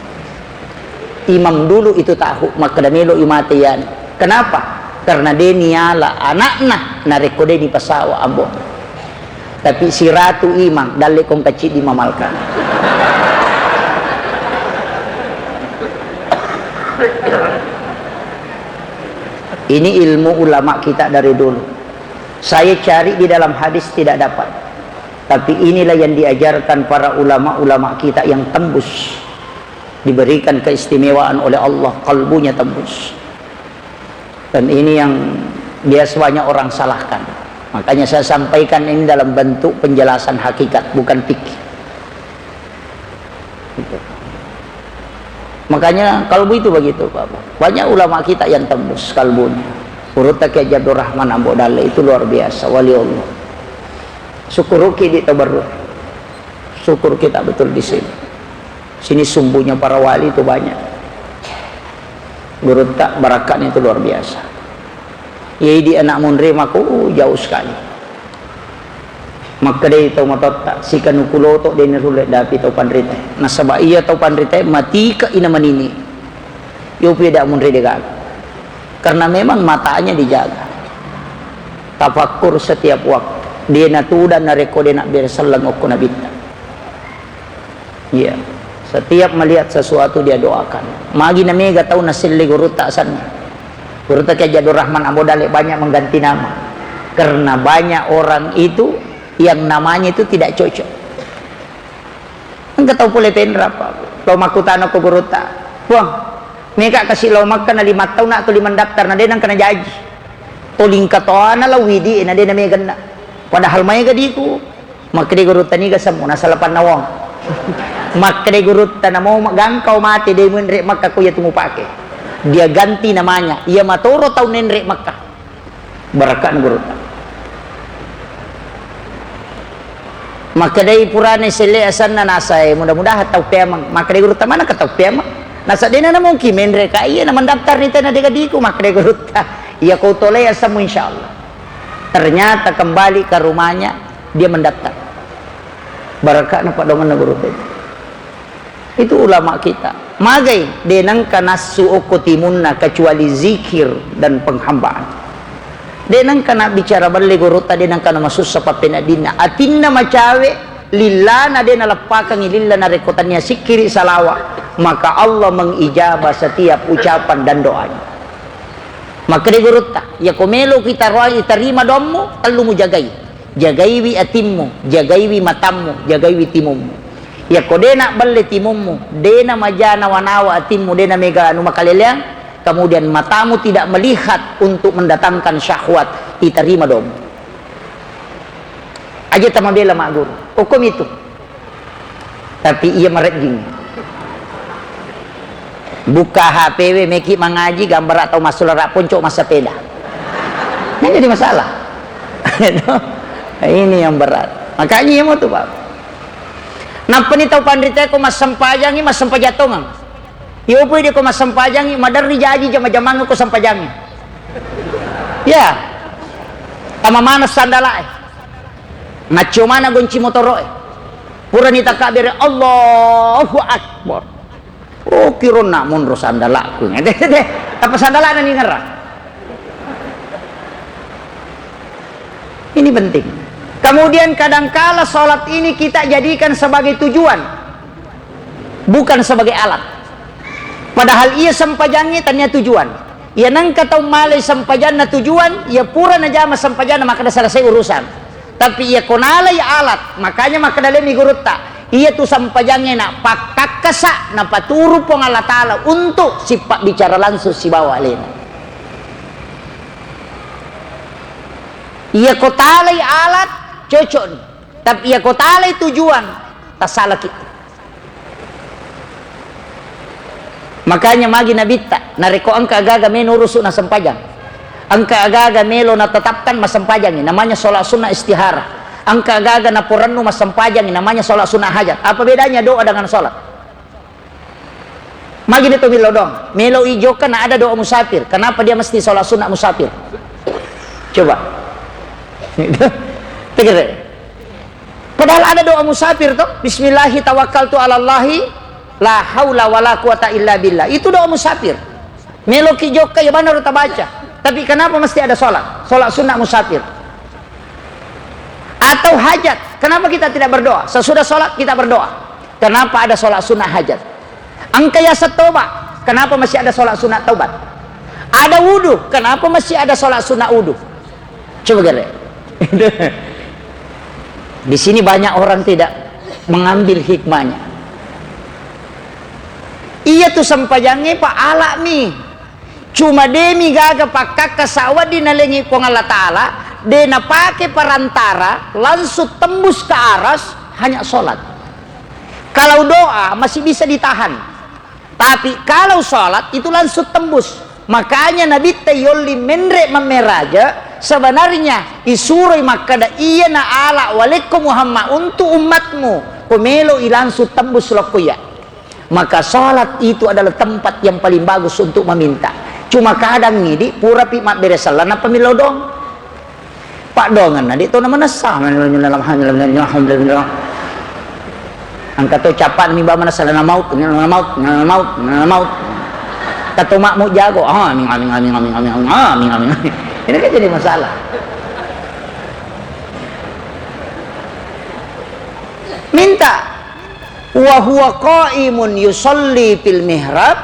Imam dulu itu tahu maka damelo imate yan. Kenapa? Karena dia niala anakna narekode di pasawa ambo. Tapi si ratu imam dali kong kecil dimamalkan. Ini ilmu ulama kita dari dulu. Saya cari di dalam hadis tidak dapat. Tapi inilah yang diajarkan para ulama-ulama kita yang tembus, diberikan keistimewaan oleh Allah, kalbunya tembus. Dan ini yang biasanya orang salahkan. Makanya saya sampaikan ini dalam bentuk penjelasan hakikat, bukan fikih. Gitu. Makanya kalbu itu begitu, Bapak. Banyak ulama kita yang tembus kalbunya. Urut Kiai Abdul Rahman Ambo Dalle itu luar biasa, wali Allah. Syukur di tabarruk. Syukur kita betul di sini. Sini sumbunya para wali itu banyak. Guru tak barakatnya itu luar biasa. Yai di anak munri maku jauh sekali. Maka dia tahu matotta si kanukulo to dia nerulet dapi tahu pandrite. Nasaba iya tahu pandrite mati ke ina manini. Yo tidak munri dega. Karena memang matanya dijaga. Tafakur setiap waktu. Dia natuda nareko dia nak bersalang okko nabita. Iya. Setiap melihat sesuatu dia doakan. Magi na mega tahu nasilli guru tak sana. Guru tak Kiai Abdul Rahman Ambo Dalle banyak mengganti nama. Karena banyak orang itu yang namanya itu tidak cocok. Enggak tahu boleh pendra apa. Lomak kutano ko guru tak. Buang. Mega kasih lomak kana 5 tahun atau 5 daftar na dia nang kana jaji. Toling katoana la widi na dia na mega na. Padahal may gadiku makri guru tani ga samu nasa lapan nawong makri guru tanamo magangkaw mati day mo nre makka kuya tumupake dia ganti namanya ia matoro taw nenre makka barakan guru maka day purane sile asan na nasa mudah-mudahan taw pemang makri guru ta mana ka taw pemang nasa dina na mong kimenre ka iya naman daftar nita na digadiku makri guru ta iya ko tolay asamu insyaallah. Ternyata kembali ke rumahnya dia mendaftar. Barakah napa dongan guru itu ulama kita. Magai denang kana suuku timunna kecuali zikir dan penghambaan. Denang kana bicara balik guru tadi denang kana masus sapapena dina. Atinna macawe lillana dena lepakang lillah na rekotannya sikiri salawa. Maka Allah mengijabah setiap ucapan dan doanya. Maka dia gurutta ya komelo kita terima dommu telu mu jagai wi atimmu jagai wi matammu jagai wi timummu ya kodena balle timummu dena majana wanawa atimmu dena mega anu makaleleang kemudian matamu tidak melihat untuk mendatangkan syahwat iterima dommu aja tamabela mak guru hukum itu tapi ia merejing buka HPW meki mengaji gambar atau masulara puncuk masa peda ini jadi masalah ini yang berat makanya mau tuh Pak napa ni tahu pandita ko mas sampajangi mas sampajatongang iyo po di ko mas sampajangi madar ni jaji jama-jamang ko sampajangi ya tama manas sandala ngacho mana gonci motoro pura ni takabir Allahu Akbar. Oh kira nak mundur sandalaku deh apa sandala nih ngerah ini penting kemudian kadangkala sholat ini kita jadikan sebagai tujuan bukan sebagai alat padahal ia sampajangi tanya tujuan ia nang katau malay sampajan na tujuan ia pura na jama sampajan maka dah selesai urusan tapi ia konalay alat makanya maka dalam igurutta ia tu sampajangnya nak pakakasa na paturu pong Allah Ta'ala untuk sipak bicara langsung si bawa lena ia kotalay alat cocok tapi ia kotalay tujuan tak salah kita makanya magi nabita nareko angka agaga menurusuk na sampajang angka agaga melo na tetapkan mas sampajang namanya sholat sunnah istihara angka gaga na porannu mas sampajang namanya sholat sunnah hajat apa bedanya doa dengan sholat magi itu milo dong melo ijo kan ada doa musafir kenapa dia mesti sholat sunnah musafir coba tegere padahal ada doa musafir tuh bismillahi tawakkaltu ala Allahi la haula wala quwata illa billah itu doa musafir melo ijo ya mana udah baca tapi kenapa mesti ada sholat sunnah musafir atau hajat kenapa kita tidak berdoa sesudah sholat kita berdoa kenapa ada sholat sunnah hajat angka yasat tobat kenapa masih ada sholat sunnah taubat ada wudhu kenapa masih ada sholat sunnah wudhu coba gere Di sini banyak orang tidak mengambil hikmahnya. Iya tuh sampajangnya pak alami, cuma demi gaga pakak kasawa dinalengi kong Allah Ta'ala, dena pakai perantara langsung tembus ke aras hanya sholat. Kalau doa masih bisa ditahan, tapi kalau sholat itu langsung tembus. Makanya Nabi Tayyoli menrek memeraja sebenarnya isuroi makada iya na ala walikum Muhammad untuk umatmu komelo langsung tembus lokoya. Maka sholat itu adalah tempat yang paling bagus untuk meminta. Cuma kadang ini pura pi mak beresalan apa milo dong pak dongan nadi to nama nasa alhamdulillah angkat ucapan mi ba masalah maut kata makmu jago amin ini kan jadi masalah. Minta wa huwa qaimun yusolli fil mihrab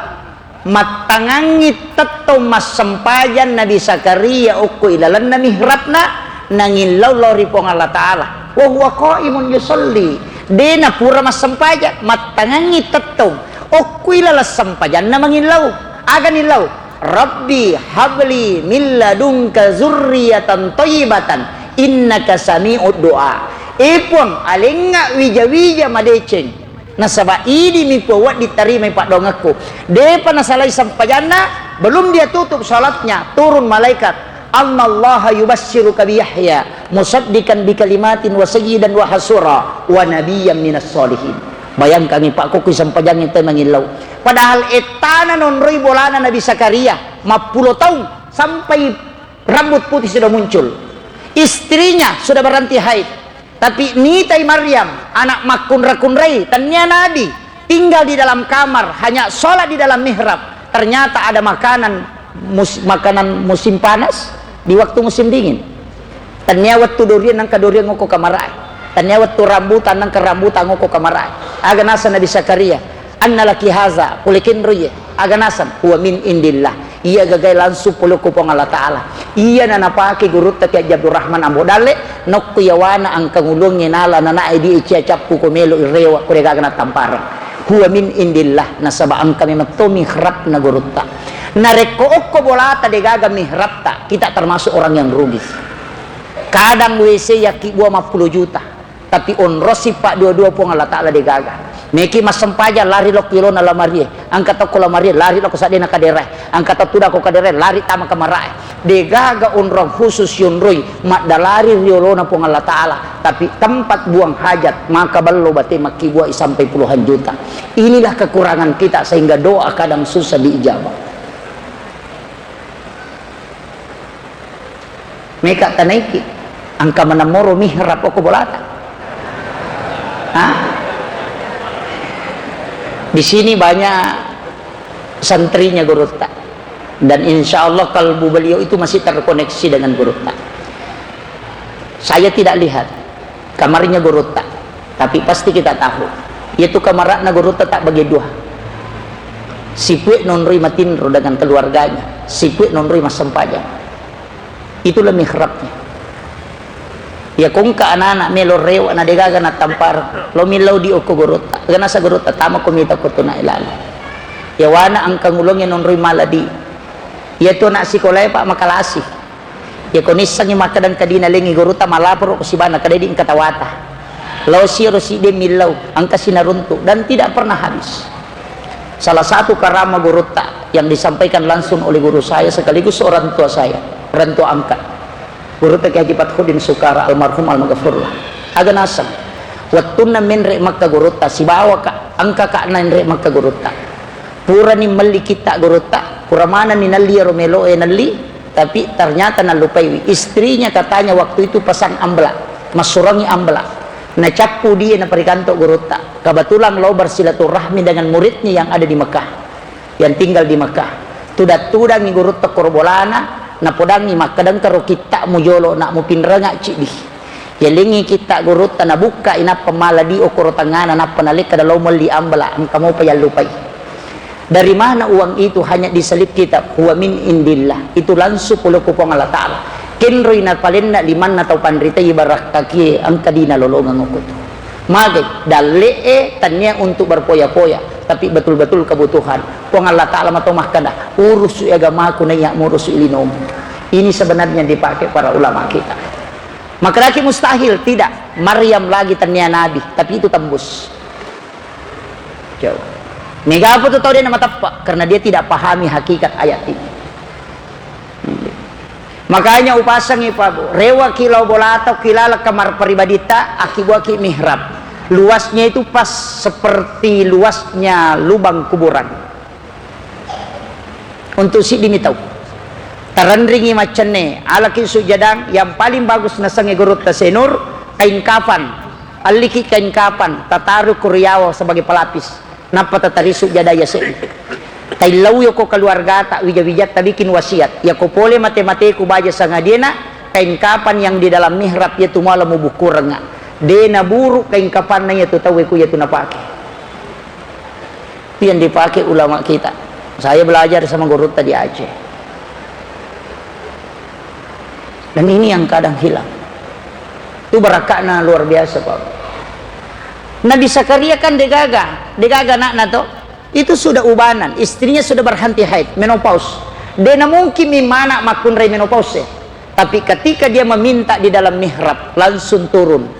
matangangit tetto mas sempajan Nabi Zakaria ukku ilalan na mihrabna nangin lawlaw ripong Allah Ta'ala wa huwa qaimun yusolli dena pura mas sempajan matangangit tetto ukku ilalas sempajan na mangilaw aganilaw Rabbi habli min ladunka zurriyatan thayyibatan innaka sami'ud du'a ipon alinga wija-wija madeceng nasaba ini mi pewat diterima pak dongakku depan nasalai sampajana belum dia tutup salatnya turun malaikat annallaha yubassiruka bi Yahya musaddiqan bi kalimatin wa sayyidan wa hasura wa nabiyyan minas solihin. Bayangkan ni pak kuku sampajana itu mangilau padahal etana non roi bolana Nabi Zakaria 50 tahun sampai rambut putih sudah muncul, istrinya sudah berhenti haid. Tapi nitai Maryam anak makun rakun rei tanya Nabi tinggal di dalam kamar hanya sholat di dalam mihrab. Ternyata ada makanan musim panas di waktu musim dingin. Tanya waktu durian nang kadurian ngoko kamarai. Tanya waktu rambutan nang kerambutan ngoko kamarai. Aganasa Nabi Zakaria annalaki haza kulikin ruye aganasan huwa min indillah. Iya gagai langsung puluh kupong Allah Ta'ala. Iya na napake gurut taki Abdul Rahman Ambodale nokku yawana ang kangulungnya nala nana edi icia capku komelo irewa kurega gana tamparan huwa min indillah nasaba ang kami matto mihrab na gurutta nareko okko bolata de gaga mihrabta kita termasuk orang yang rugi. Kadang WC yaki buah 50 juta tapi onrosi pak dua-dua pong Allah Ta'ala de gaga meki mas sempaja lari lok kilo na lamarie angkat ko lamarie lari lok sadena kaderai angkat tuda ko kaderai lari tama kamarai de gaga unrong khusus yunroi mak dalari riolona pong Allah Ta'ala tapi tempat buang hajat maka bello bate maki buah sampai puluhan juta. Inilah kekurangan kita sehingga doa kadang susah diijabah. Meka tanaiki angka manamoro mihrab ko bolata di sini banyak santrinya Gurutta dan insya Allah kalbu beliau itu masih terkoneksi dengan Gurutta. Saya tidak lihat kamarnya Gurutta tapi pasti kita tahu yaitu kamarnya Gurutta tak bagi dua, sipue nonroi matinro dengan keluarganya, sipue nonroi mas sempajang, itulah mihrabnya. Ya kung ka anak melo rewa na degaga na tampar lo milaw di oko Gurutta gana sa Gurutta tama kumita ko to na ilala ya wana ang kangulong non roy maladi ya to na sikolay pa makalasi ya kunisang yung makadan kadina lengi Gurutta malapor ko si bana kadedi ang katawata lo siro si de milaw ang kasinarunto dan tidak pernah habis. Salah satu karama Gurutta yang disampaikan langsung oleh guru saya sekaligus orang tua saya, orang tua angkat Gurutta Ki Haji Fathudin Sukara almarhum almaghfurlah aganasam wattuna menre makka Gurutta si bawa ka angka ka nanre makka Gurutta pura ni mali kita Gurutta pura mana ni nali romelo nali tapi ternyata nalupai istrinya katanya waktu itu pasang ambla masurangi ambla na cakpu dia na perikanto Gurutta kebetulan lo bersilaturahmi dengan muridnya yang ada di Mekah yang tinggal di Mekah tudang ni Gurutta korbolana na podangi makadang karo kita mujolo nak mu pinranga cidi yalingi kita Gurutta na buka ina pamaladi o korotangana na panalik kada lawmal di ambala ang kamo payalupai. Dari mana uang itu hanya diselip kita huwa min indillah itu langsung puluh kupong Allah Ta'ala Kinroy na palin na liman na tau pandrita ibarak kaki ang kadina lolongan ngukut. Magay dali tanya untuk berpoya-poya, tapi betul-betul kebutuhan. Kung Allah Ta'ala matomah kada urus agama ko na iya urus ilinom. Ini sebenarnya dipakai para ulama kita. Maka lagi mustahil tidak. Maryam lagi tanya Nabi, tapi itu tembus. Jauh. Mega apa tuh tahu dia nama tepat karena dia tidak pahami hakikat ayat ini. Makanya upasang ipabu rewa kilau bolatau kilala kamar pribadita akibuaki mihrab. Luasnya itu pas seperti luasnya lubang kuburan. Untuk si dimitau. Tarandringi macane alaki sujadang yang paling bagus nasangi gurut tasenur kain kafan. Aliki kain kafan tataru kuryawa sebagai pelapis. Napa tatari sujadaya se. Kailaw ko keluarga tak wijak-wijak tak bikin wasiat ya ko pole mate-mate ku baja sangadena kain kapan yang di dalam mihrab ya tu malam buku renga dena buruk kain kapan na ya tu tahu ku ya tu napake yang dipakai ulama kita. Saya belajar sama guru tadi Aceh dan ini yang kadang hilang itu barakahna luar biasa Pak. Nabi Zakaria kan degaga nak nato itu sudah ubanan, istrinya sudah berhenti haid, menopause. Dia mungkin mana makunrai menopause, tapi ketika dia meminta di dalam mihrab langsung turun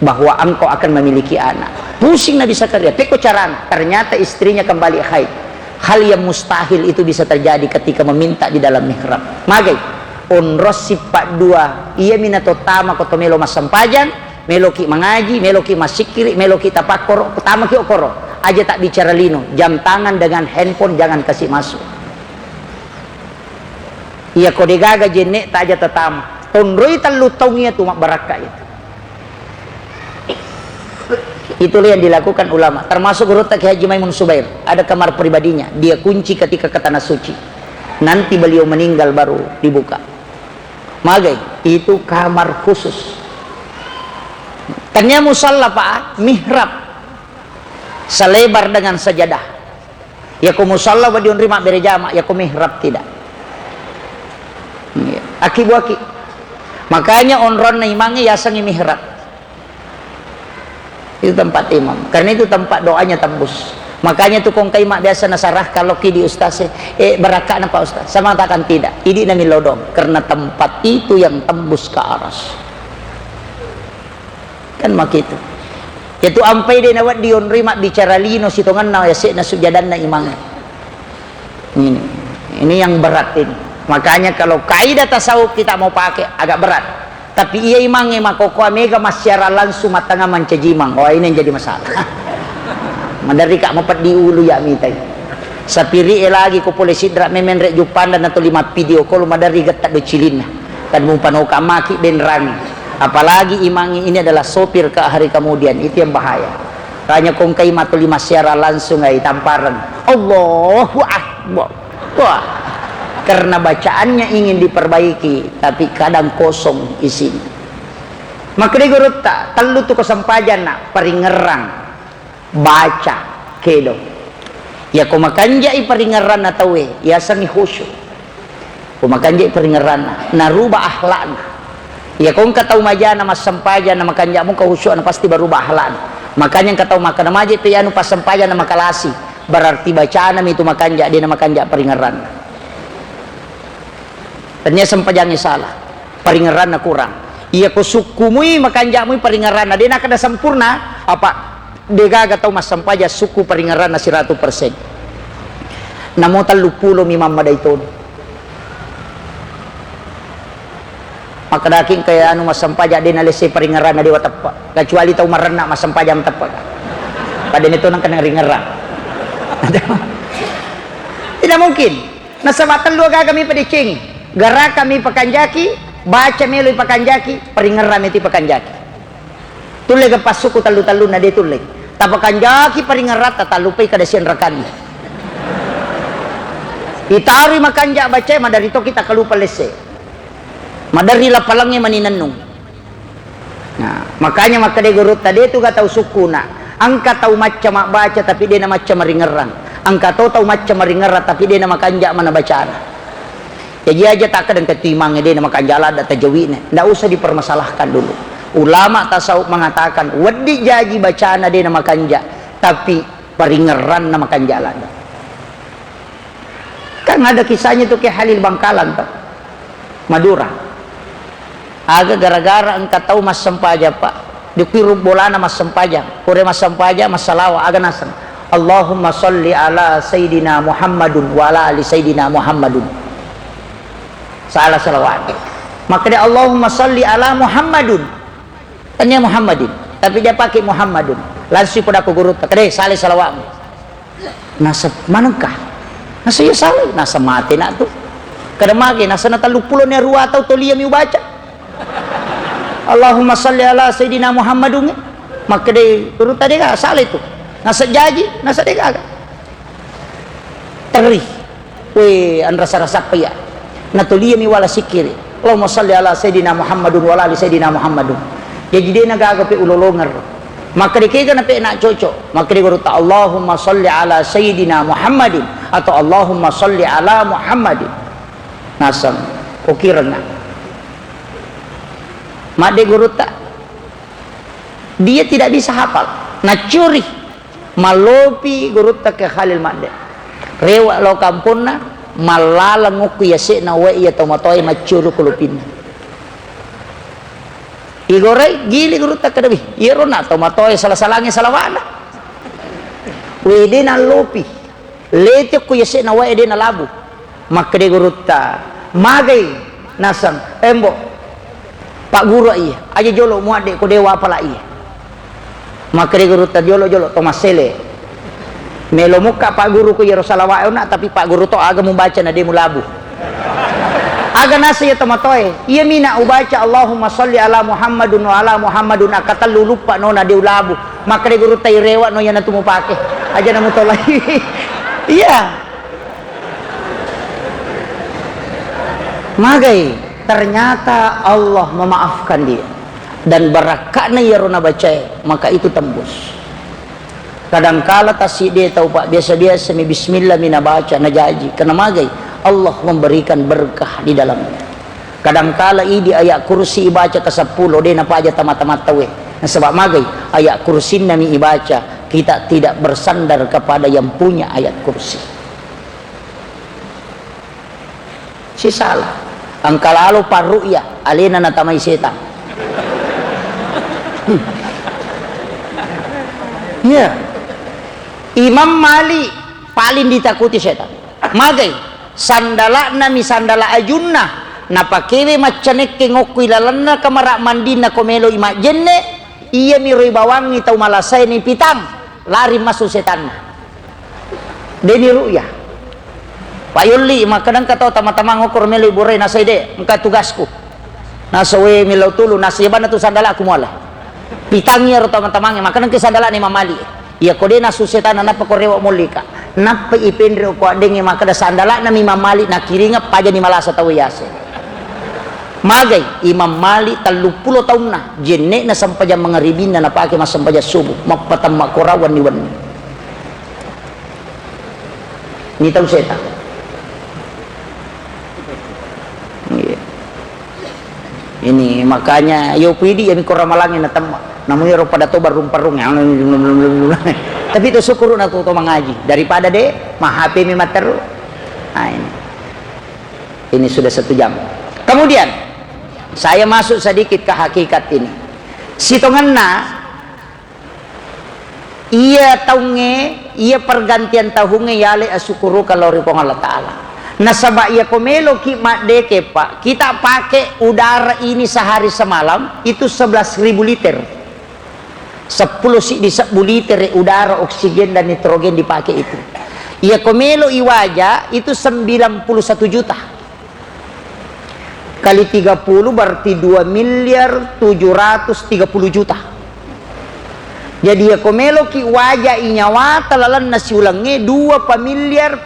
bahwa engkau akan memiliki anak. Pusing Nabi Zakaria, teko carana. Ternyata istrinya kembali haid. Hal yang mustahil itu bisa terjadi ketika meminta di dalam mihrab. Magai onros sipat dua, ia minato tama kotomelo masampajan, meloki mengaji, meloki masikiri, meloki tapakor, pertama ki okoro. Aja tak bicara lino, jam tangan dengan handphone jangan kasih masuk. Iya kode gaga jenek tak aja tetam. Tonroi talu tongnya tu mak barakah itu. Itulah yang dilakukan ulama. Termasuk guru tak Haji Maimun Subair. Ada kamar pribadinya. Dia kunci ketika ke tanah suci. Nanti beliau meninggal baru dibuka. Magai itu kamar khusus. Tanya musalla pak mihrab. Selebar dengan sajadah. Ya ku musalla wa diun rima berjamaah, ya ku mihrab tidak. Aki-aki. Makanya onron na imangi yasangi mihrab. Itu tempat imam. Karena itu tempat doanya tembus. Makanya tu kong kaimak biasa nasarah kalau ki di ustaz barakah na pak ustaz. Sama takkan tidak. Ini nami lodong karena tempat itu yang tembus ke aras. Kan makitu. Yaitu ampai dia nawat dion rima bicara lino sitongan na yasik na sujadan na imang. Ini yang berat ini. Makanya kalau kaidah tasawuf kita mau pakai agak berat. Tapi ia imangnya makoko mega masyara langsung matanga mancajimang. Oh ini yang jadi masalah. Mandari kak mapat di ulu ya mitai. Sapiri lagi ko polisi drak memen rek jupan dan atau 5 video kalau madari gatak do cilin. Kan mumpan ka maki ben rangi. Apalagi imangi ini adalah sopir ke hari kemudian, itu yang bahaya. Hanya kongkai matuli masyara langsung ay tamparan. Allahu Akbar. Wah. Karena bacaannya ingin diperbaiki, tapi kadang kosong isinya. Maka di gurut tak, telu tu kesempajan nak peringerang baca kedo. Ya ko makanjai peringeran na tawe, ya sangi khusyuk. Ko makanjai peringeran na rubah akhlak. Ya kau tahu majana mas sempajan nama kanjamu kau khusyuk pasti berubah akhlak. Makanya kau tahu makan nama aja pianu pas sempajan nama kalasi berarti bacaan itu makanja dia nama kanja peringeran. Ternyata sempajannya salah, peringeran kurang. Iya kau sukumui makanjamu peringeran dia nak ada sempurna apa? Dega tahu mas sempaja suku peringeran 100%. Namo 30 mimam madaiton. Maka daking kaya anu masampaja din alisi peringeran na diwa tepa kecuali tahu marena masampaja tepa pada itu nang kena ringeran tidak mungkin nasabatan lu kami padicing gara kami pakanjaki baca meloi pakanjaki peringeran itu pakanjaki tulle ke pasuku talu-talu na di tulle tapakanjaki peringeran tatalupai kada sian rekan itari makanja baca madari to kita kalupa lese madari la palangnya maninanung. Nah, makanya maka dia gurut tadi itu gak tahu suku nak. Angka tahu macam mak baca tapi dia nama macam meringerang. Angka tahu macam meringerat tapi dia nama kanjak mana bacaan. Jadi aja tak kadang ketimang dia makan jalan dan tajawid ndak usah dipermasalahkan dulu. Ulama tasawuf mengatakan wedi jaji bacaan dia nama kanja, tapi peringeran nama kanjalan. Kan ada kisahnya tuh ke Halil Bangkalan tuh, Madura. Agak gara-gara engkau tahu mas sempaja pak, dikiru bolana mas sempaja, kore mas sempaja mas salawa agak nasan. Allahumma salli ala Sayyidina Muhammadun wa ala ali Sayyidina Muhammadun. Salah salawat. Maka dia Allahumma salli ala Muhammadun. Tanya Muhammadin, tapi dia pakai Muhammadun. Langsung pada aku guru tak deh salah salawatmu. Nasab manakah? Nasa ya salah, nasa mati nak tu. Kadang magi nasa nata lupulo ni ruwa atau tolia mi baca. Allahumma salli ala Sayyidina Muhammadun. Maka dia guru tadi kan salah itu. Nasa jaji, nasa dega. Terih. Weh, an rasa-rasa payah. Natulia mi wala sikiri. Allahumma salli ala Sayyidina Muhammadun wa ala ali Sayyidina Muhammadun. Jadi dia nagagapi ulolongar. Maka dia kaya nak cocok. Maka dia guru ta Allahumma salli ala Sayyidina Muhammadin atau Allahumma salli ala Muhammadin. Nasam ukirna. Mak dia guru tak. Dia tidak bisa hafal. Nak curi. Malopi guru tak ke Khalil mak dia. Rewa lo kampuna malala nguku ya sekna wa iya tomatoi macuru kulupin. Igore gili guru tak kadabi. Iro na tomatoi salah-salangnya salawana. Wedena lopi. Lete ku ya sekna wa edena labu. Maka dia guru tak magai nasam embo. Pak guru iya aja jolo muade ko dewa pala iya. Maka dia guru tak jolo-jolo tomasele. Melo muka pak guru ku yero salawat nak tapi pak guru to aga membaca na dia mulabu. Aga nasa ya tomatoy. Iya mina ubaca Allahumma salli ala Muhammadun wa ala Muhammadun akata lulupa no na dia ulabu. Maka dia guru tay rewa no yana tumu pake. Aja namu tolai. Iya. Magai ternyata Allah memaafkan dia dan barakatnya ya rona baca maka itu tembus. Kadangkala tasik dia tahu pak biasa-biasa mi bismillah mina baca najaji karena magai Allah memberikan berkah di dalamnya. Kadangkala ini ayat kursi ibaca ke 10 dia napa aja tamat-tamat tawe. Nah, sebab magai ayat kursi nami ibaca kita tidak bersandar kepada yang punya ayat kursi. Si salah. Angkalalo paruya alena na tamay setan. Ya. Imam Malik paling ditakuti setan. Magai sandala nami sandala ajunna napakewe macanek ngokui lalana kamarak mandina komelo ima jenne iya miroi bawangi tau malasai ni pitang lari masuk setan. Deni ruya. Payuli makadang kata tama-tama ngokur melo iburai nasai de engka tugasku. Nasawe milau tulu nasibana tu sandala aku muala. Pitangnya ro tama-tamangnya makadang ke sandala ni Imam Malik. Ya kode na susetan napa korewa mulika napa ipendre ko adenge makada sandala na Imam Malik na kiringa paja ni malasa tawiyase magai Imam Malik 30 tahun na jenne na sampaja mangaribin na napake masampaja subuh mapatam makorawan ni wan ni tahu setan ini makanya yo pidi ya mikora malangin na tamba namanya pada tobar rumparung tapi itu syukur aku to mengaji daripada deh mah HP mi mater. Nah ini sudah 1 jam. Kemudian saya masuk sedikit ke hakikat ini. Sitonganna iya taunge iya pergantian tahunge yale asyukuru kalau ripong Allah Ta'ala. Nasaba iya komelo ki madeke pak kita pakai udara ini sehari semalam itu 11.000 liter. 10 di 10 liter udara oksigen dan nitrogen dipakai itu. Ia komelo iwaja itu 91 juta. Kali 30 berarti 2.730 juta. Jadi ya komelo ki wajah inyawa talalan nasi ulangnya 2.732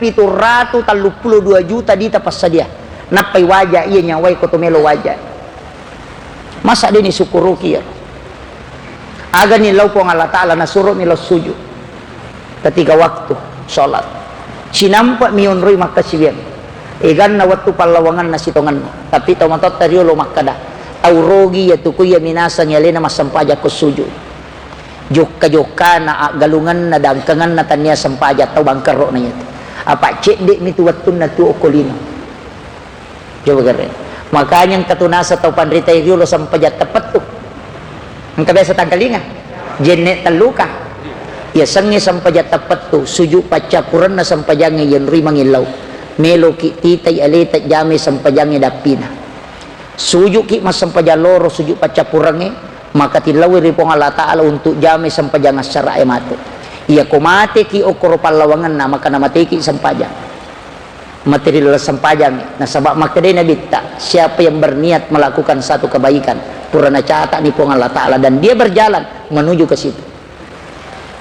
juta di tapas sadia. Napai wajah iya nyawai kotomelo wajah. Masa dia ni syukuruki ya. Aga nilaw po ng Allah Ta'ala na suro nilaw sujud ketika waktu sholat sinampak miyonroy makasibyan Igan na watu palawangan na sitongan mo. Tapi tau matot tariyo lo makada. Tau rogi ya tukuy ya minasa nyalena masampaja ko suju. Joka na galungan na dangkangan na tanya sampaja tau bangkaro na yun. Apa cek dek mitu watun na tu okolino. Coba keren. Makanya ang katunasa tau pandrita iyo lo sampaja tepat tu. Ang kabesa tangkalinga. Jenek taluka. Ya sangi sampaja tepat tu. Suju pacapuran na sampajangnya yan rimangilaw. Melo ki titay alitat jami sampajangnya dapina. Suju ki mas sampaja loro suju pacapurannya. Maka tilawi ripong Allah Ta'ala untuk jami sampajang asyara mati. Ia ko mati ki okoro palawangan na maka namati ki sampajang. Material sampajang na sabab makadai na bitta siapa yang berniat melakukan satu kebaikan purana catat ni pong Allah Ta'ala dan dia berjalan menuju ke situ.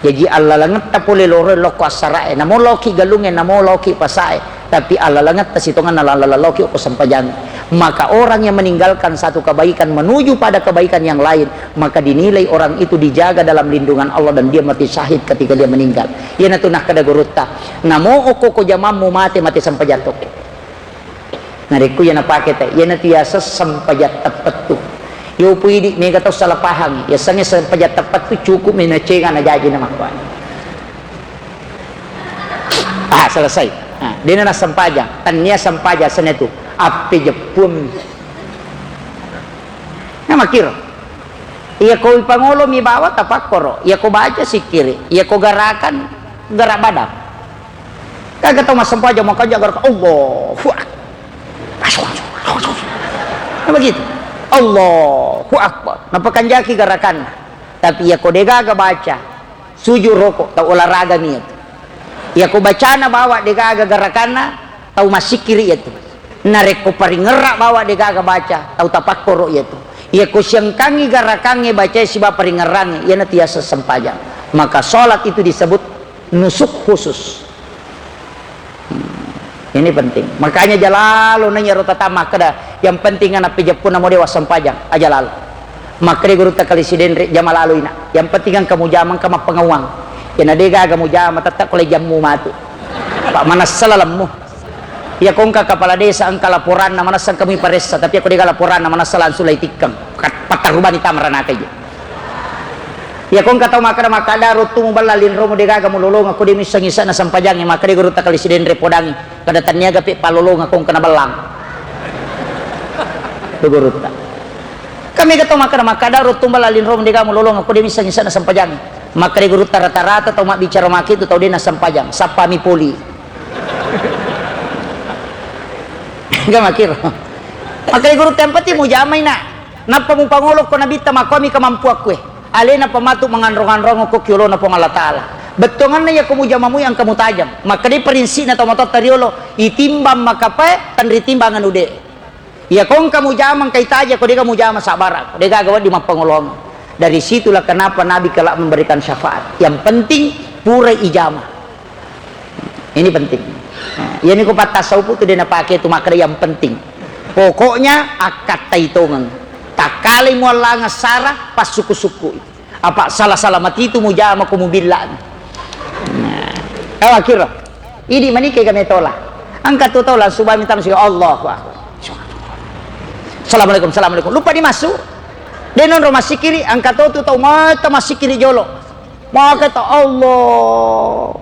Jadi Allah langat tapole loro loko asyara namo loki galungin namo loki pasae tapi Allah langat tasitongan nalala loki o sampajang. Maka orang yang meninggalkan satu kebaikan menuju pada kebaikan yang lain, maka dinilai orang itu dijaga dalam lindungan Allah dan dia mati syahid ketika dia meninggal. Yana tunah kada gurutta namo oko ko jamamu mati sampajatok. Nariku yana pakete yana tiasa sampajat tepat tu. Yo puidi mega tau salah paham. Ya sange sampajat tepat tu cukup menacengan na jaji na makwan. Selesai. Dia na sampajang, tanya sampaja senetu. Api jepun na makiro iya ko ipangulo mi bawa tapakoro iya ko baca sikiri iya ko garakan gerak badan kagak tau mas sampaja maka jaga Allahu Akbar begitu Allahu Akbar napakan jaki gerakan tapi iya ko degaga baca sujud rokok tau olahraga niat iya ko bacana bawa degaga gerakanna tau masikiri itu narek ko paring ngerak bawa de gaga baca tau tapak koro itu ya ko siang kangi garakange baca si ba paring ngerange ya na tiasa sampajang maka salat itu disebut nusuk khusus. Ini penting makanya jalalo nanya rota tamak kada yang penting anak pijapun namo dewa sampajang aja lalu maka de guru takali siden jama lalu ina yang penting ang kamu jamang kama pengawang ya na de gaga mu jama tetap kole jamu matu pak mana salalammu. Ya kongka kepala desa angka laporan na manasan kami paresa tapi aku dega laporan na manasalan sulai tikang pataruban itamaran aja. Ya kongka tau makada rutu mubalalin romo dega gamu lolong aku di misang isa na sampajangi maka de guruta kali siden repodangi kada taniaga pi palolong akong kana belang. Tu guruta. Kami katau makada rutu mubalalin romo dega gamu lolong aku di misang isa na sampajangi maka de guruta rata-rata tau mak bicara maki itu tau de na sampajang sapa mi poli. Enggak makiro makanya guru tempati mo jamay na napa mo pangulok ko nabita makomi kamampu akwe alena pamatu mangandrong-androng ko kyulo na pong Allah Ta'ala betongan na ya kumu jamamu yang kamu tajam maka di perinsi na tomatot tariolo itimbang makape tanri timbangan ude ya kong kamu jamang kay taja ko di kamu jama sabarak di gagawa di mapangulong dari situlah kenapa Nabi kelak memberikan syafaat yang penting pura ijamah ini penting. Ya ini ko patasawuf itu dia pakai itu makna yang penting. Pokoknya akad taitongan. Takali mo lang sarah pas suku-suku. Apa salah-salah mati itu mo jama ko mobilan. Nah, akhirnya ini manike kami tolak. Angkat tu tolak subah minta masuk Allahu Akbar. Assalamualaikum, assalamualaikum. Lupa dimasuk. Denon rumah sikiri angkat tu tahu mata masih kiri jolo. Maka ta Allah.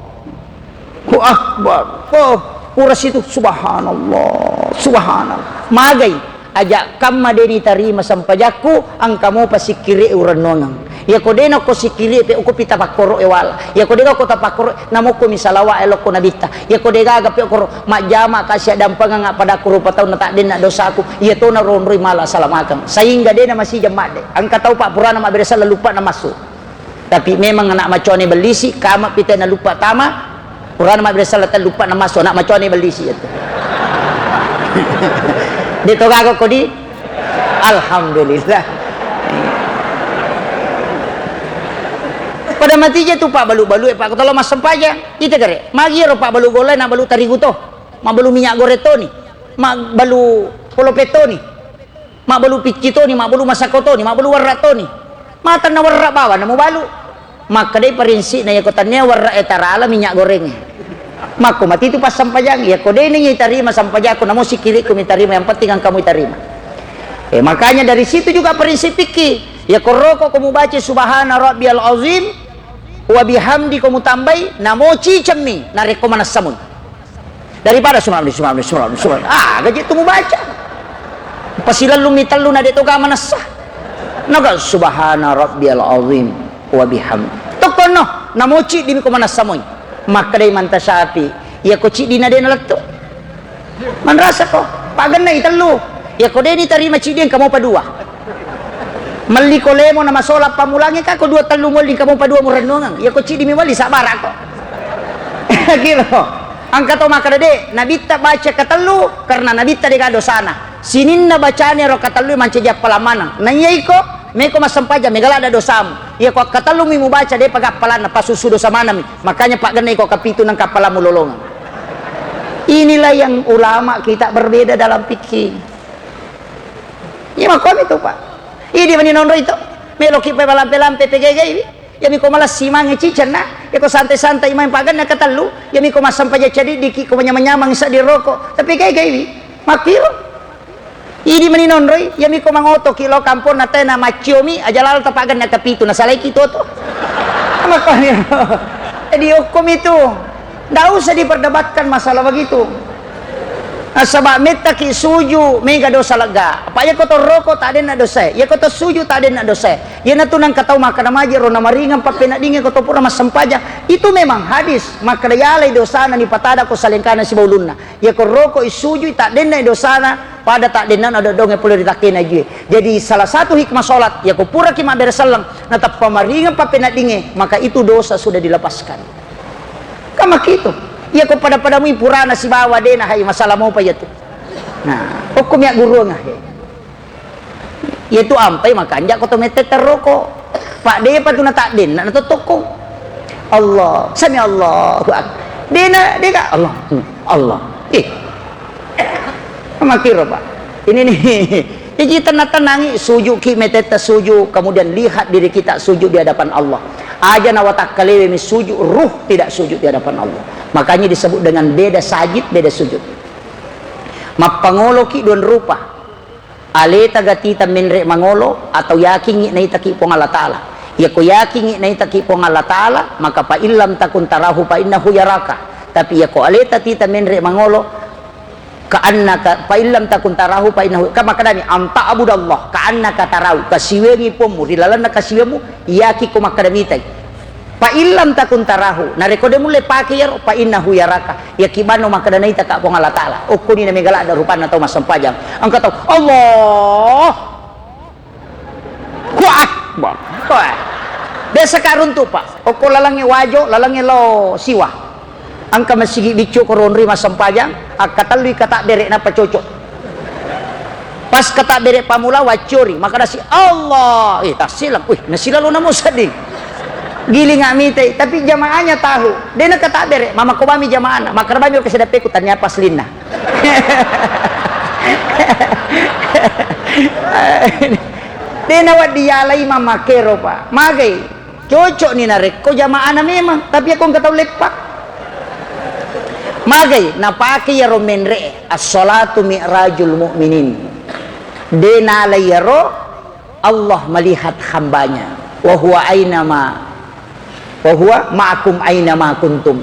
Akbar. Oh, puras itu subhanallah, subhanallah. Magai aja kamma deni tarima sampajaku ang kamu pasikiri uranonang. Ya ko deno ko sikiri pe ko pita pakoro ewala. Ya ko dega ko tapakoro namo ko misalawa elo ko nabita. Ya ko dega ga pe ko majama kasya dampang nga pada ko rupa taw na ta den na dosaku. Ya to na ronroy mala salamakan. Sehingga dena masih jamade. Ang kataw pa purana maberesa lupa na masuk. Tapi memang anak macone belisi kama pita na lupa tama. Quran mak bersalah lupa nama so nak macam ni beli si itu. Dito gago ko di alhamdulillah. Pada matinya tu pak balu-balu pak kalau mas sampajang kita kare. Magi ro pak balu golai nak balu tarigu to. Mak balu minyak goreto ni. Mak balu polopeto ni. Mak balu picito ni, mak balu masakoto ni, mak balu warrato ni. Mata na warra bawa na mo balu. Maka dai perinsi na yakotannya warra etarala minyak goreng. Mako mati itu pas sampajang ya kode ini terima sampajang aku namo si kiri kami terima yang penting yang kamu terima. Makanya dari situ juga prinsip fikih. Ya koroko kamu baca subhana rabbiyal azim wa bihamdi kamu tambai namo cicemi nareko manas samun. Daripada subhanallah gaji itu mu baca. Pasilan lu mital lu nade toga manas sah. Naga subhana rabbiyal azim wa bihamdi. Tokono namo ci di ko manas samun. Maka day manta sapi ya ko ci di nade nalatto. Man rasa ko pagan na italo. Ya ko deni terima ci di kamu padua. Mali ko lemo na masolap pamulangi ka ko dua telu mali kamu padua mo renungan. Ya ko ci di mi mali sabar ako. Kilo. Angka to maka de nabita baca katelu karena nabita de kado sana. Sinin na bacane ro katelu manca jak palamanan. Nanyai ko me ko masampaja megala ada dosamu. Ya ko katelu mi mu baca de pagapalan na pasusu dosa mana mi. Makanya pak ganai ko kapitu nang kapalamu lolongan. Inilah yang ulama kita berbeda dalam fikih. Ya makom itu pak. Ini meninondo itu meloki pe lampe-lampe PGG ini ya miko malas simange cican na ya ko santai-santai main pagan na katalu ya miko masampaja cadi diki ko nyamang-nyamang sa di rokok tapi kayak ini makiro ini meninondo ya miko mangoto kilo kampor na tena maciomi aja lalu tapagan na kapitu na salai kito to makanya jadi hukum itu ndak usah diperdebatkan masalah begitu. Asaba meta ki suju mega dosa lega apa ya kotor rokok tak ada dosa ya kotor suju tak ada dosa ya natunang katau makan maji rona maringan papena dingin kotor pura mas sempaja itu memang hadis maka yalai dosana ni patada ko salengkana si baulunna ya ko rokok isuju tak ada dosana pada tak ada ada donge perlu ditakena je jadi salah satu hikmah salat ya ko pura ki maber salang natap pamaringan papena dingin maka itu dosa sudah dilepaskan kama gitu. Iya ko pada-padamu purana si bawa dena hay masalah mau pa yato. Nah, hukum ya guru nga he. Yaitu ampai makanya ko to mete teroko. Pak de pa tu na tak den na totoko. Allah, sami Allahu akbar. Dena deka Allah. Allah. Makiro Pak. Ini nih. Jadi tenang-tenangi sujud ki meteta sujud kemudian lihat diri kita sujud di hadapan Allah. Aja nawatak kalewe mi sujud ruh tidak sujud di hadapan Allah. Makanya disebut dengan beda sajid beda sujud. Mapangolo ki don rupa. Aleta gatita minre mangolo atau yakin na itaki pong Allah Taala. Ya ko yakin na itaki pong Allah Taala maka pa illam takun tarahu pa innahu yaraka. Tapi ya ko aleta tita minre mangolo ka'annaka fa illam takun tarahu fa innahu kama kadami anta abudallah ka'annaka tarahu kasiwengi pomu rilalana kasiwemu yaki ko makadamitai fa illam takun tarahu narekode mule pake yar fa innahu yaraka yakibano makadanai ta ka Allah Taala ukuni na megala ada rupana atau masampajang angka tahu Allah kuat bang desa karun tu pak oko lalangi wajo lalangi lo siwa angka masigi bicu koronri masampajang akatalui kata derek napa cocok pas kata derek pamula wacuri maka nasi Allah tak silang nasilah lu namo sedih giling amite tapi jamaahnya tahu dia nak kata derek mama ko bami jamaah maka bami ko sedap ku tanya pas linna dia nawat dialai mama kero pak magai cocok ni narek ko jamaah memang tapi aku enggak tahu lepak magai napaki yaro menre as-salatu mi'rajul mu'minin dena layaro Allah melihat hambanya wa huwa ma'akum aynama kuntum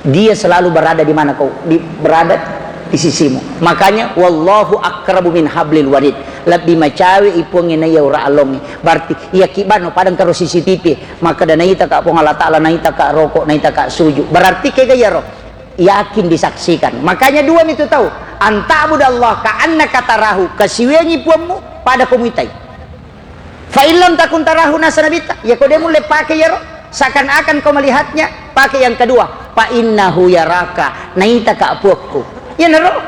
dia selalu berada di mana kau berada di sisimu makanya wallahu akrabu min hablil warid lebih macawi ipong ina yaura alongi berarti iya kibano padang karo CCTV maka dana ita ka pong Allah Taala naita ka rokok naita ka suju berarti kaya yaro yakin disaksikan makanya dua itu tahu antabudallah ka'annaka tarahu kasiwengi puamu pada komitai fa illam takun tarahu nasanabita ya kau demu lepake ya seakan-akan kau melihatnya pakai yang kedua fa innahu yaraka naita ka apuakku ya naro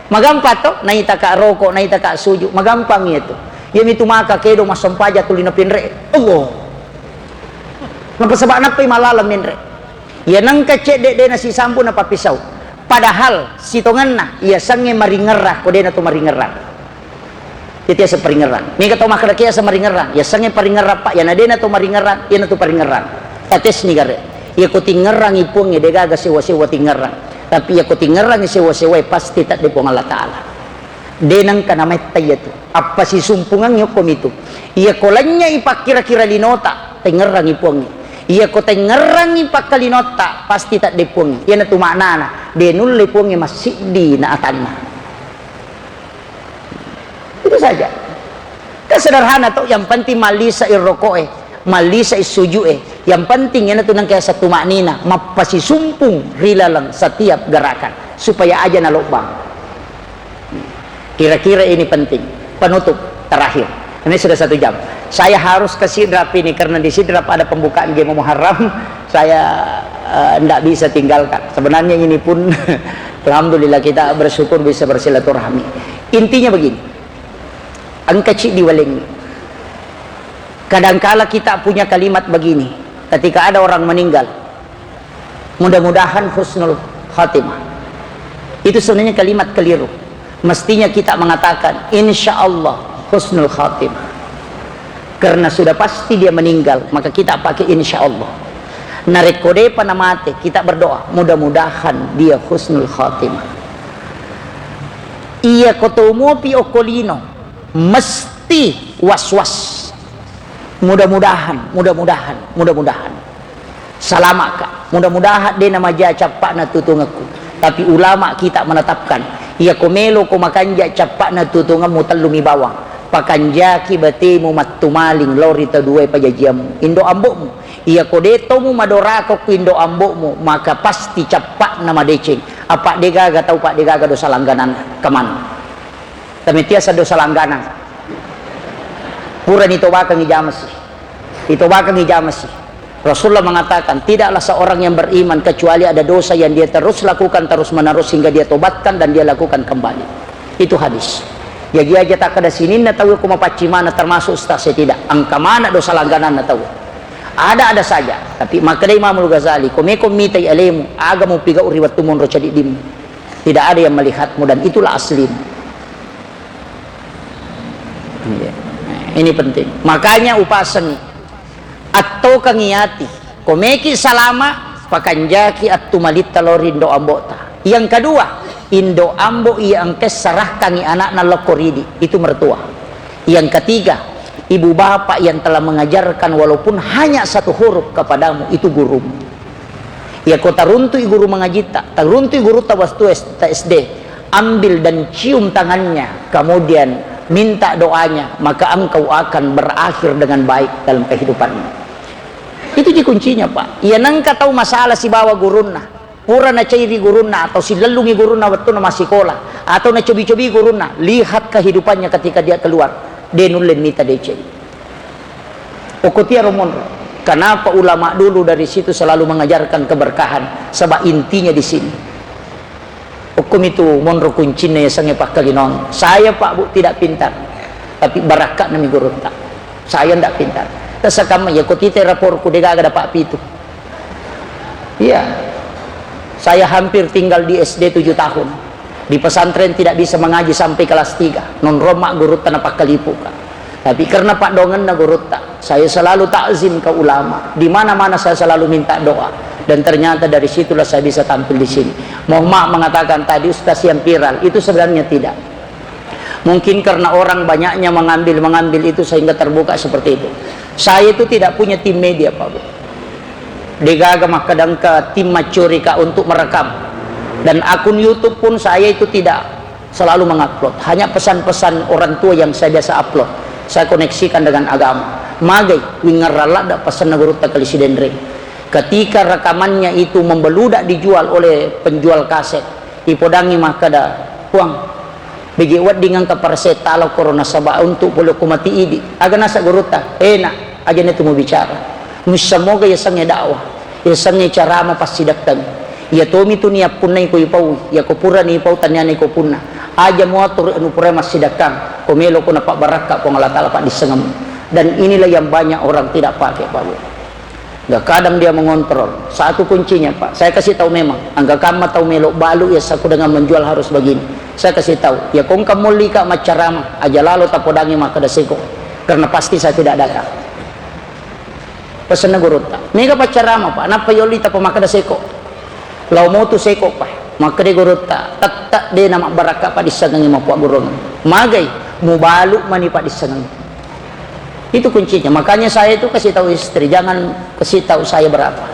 magampang to naita ka rokok naita ka suju magampang itu ya mitu maka kedo masampaja tulina pinre Allah napasabak napay malalam minre ya nang kecek de nasi sampu na papisaw padahal sitongan na ya sange maringerah ko de na to maringerah iti sa paringerah ni kato makarakiya sa maringerah ya sange paringerah pa ya na de na to maringerah ya na to paringerah tates ni gare ia ko tingerang ipong degaga sewa-sewa tingerang, tapi ia ko tingerang sewa-sewa pasti tak depong Allah Ta'ala. Denang ka namay tayo to apa si sumpungan nyo komito ia ko lanya ipak kira-kira linota tingerang ipong ia ko tingerang ipak kalinota pasti tak depong ia na tumaknana denul ipong masih di na atanna. Itu saja. Kesederhana to, yang penting malisa irrokoe, malisa isujue. Yang penting yan ito nang kaya sa tumaknina, mapasisumpung rila lang setiap gerakan supaya aja nalobang. Kira-kira ini penting. Penutup terakhir. Ini sudah 1 jam. Saya harus ke Sidrap ini karena di Sidrap ada pembukaan game Muharram. Saya tidak bisa tinggalkan. Sebenarnya ini pun alhamdulillah kita bersyukur bisa bersilaturahmi. Intinya begini. Ang kecil diwaling. Kadangkala kita punya kalimat begini ketika ada orang meninggal, mudah-mudahan husnul khatimah. Itu sebenarnya kalimat keliru. Mestinya kita mengatakan insya Allah husnul khatimah, karena sudah pasti dia meninggal, maka kita pakai insya Allah. Narekode panamate, kita berdoa mudah-mudahan dia husnul khatimah. Iya kotomo pi okolino mesti was-was. Mudah-mudahan salama ka, mudah-mudahan dia nama ja capak na tutungaku. Tapi ulama kita menetapkan ia komelo ko makanja capak na tutungamu telumi bawang pakanja ki batimu mattumaling lori taduwe pajajiamu indo ambokmu ia kodeto mu madorako ku indo ambokmu maka pasti capak na madeceng apa degaga tau pak degaga dosa langganan kemana tapi tiasa dosa langganan pura nitobakang ijamasi. Rasulullah mengatakan tidaklah seorang yang beriman kecuali ada dosa yang dia terus lakukan terus menerus hingga dia tobatkan dan dia lakukan kembali. Itu hadis. Jadi aja tak ada sini na tahu kuma pacimana termasuk stase tidak angka mana dosa langganan na tahu. Ada saja. Tapi makanya Imam Al-Ghazali komeko mitai alemu agamu piga uriwat tumun rocadi dim. Tidak ada yang melihatmu dan itulah aslimu. Ini penting. Makanya upasani atau kangiati komeki salama pakanjaki atumalit talorin do ambota. Yang kedua indo ambo yang kesarah kangi anak na lokoridi itu mertua. Yang ketiga ibu bapak yang telah mengajarkan walaupun hanya 1 huruf kepadamu itu gurumu. Ya kota runtui guru mengajita taruntui guru tawastu SD ambil dan cium tangannya kemudian minta doanya maka engkau akan berakhir dengan baik dalam kehidupanmu. Itu di kuncinya pak. Ia nangka tahu masalah si bawa guruna pura na cairi guruna atau si lelungi guruna waktu na masih sekolah atau na cobi-cobi guruna lihat kehidupannya ketika dia keluar denulen nita dece okotia romonro. Kenapa ulama dulu dari situ selalu mengajarkan keberkahan sebab intinya di sini hukum itu monro kuncinya ya sange pak kalinon. Saya pak bu tidak pintar tapi barakat nami gurunta saya tidak pintar tasakama ya kotite raporku dega ada pak pitu. Iya saya hampir tinggal di SD 7 tahun di pesantren tidak bisa mengaji sampai kelas 3 non roma gurutta na pakalipuka. Tapi karena pak dongen na gurutta saya selalu takzim ke ulama di mana-mana saya selalu minta doa dan ternyata dari situlah saya bisa tampil di sini. Mohon mengatakan tadi ustaz yang viral itu sebenarnya tidak. Mungkin karena orang banyaknya mengambil itu sehingga terbuka seperti itu. Saya itu tidak punya tim media Pak Bu. Degaga makadang ke tim macurika untuk merekam. Dan akun YouTube pun saya itu tidak selalu mengupload. Hanya pesan-pesan orang tua yang saya biasa upload. Saya koneksikan dengan agama. Magai wingarala da pesan nagurut kalisi dendre. Ketika rekamannya itu membeludak dijual oleh penjual kaset, ipodangi makada puang begiwat dengan keperset talau corona sabah untuk boleh kumati idi aga nasa guruta enak aja netu mau bicara musamoga ya sangnya dakwah ya sangnya carama pasidaktan ya tomi tu niya punay ko ipau ya ko pura ni ipau tanyani ko punna aja motor anu pura masidakang komelo ko na pak baraka ko ngalatala pak disengem dan inilah yang banyak orang tidak pakai Pak Bu. Nggak kadang dia mengontrol. Satu kuncinya Pak, saya kasih tahu memang angga kama tahu melok balu ya saku dengan menjual harus begini. Saya kasih tahu ya kong kamu lika macarama aja lalu tapodangi maka dasiko karena pasti saya tidak datang. pesan na gurut ta mega pacarama pa napa yoli ta pamakada seko law mo tu seko pa makade gurut ta tatta de nama baraka pa disanang mapuak gurung magay mubalu mani pa disanang. Itu kuncinya. Makanya saya itu kasih tahu istri, jangan kasih tahu saya berapa.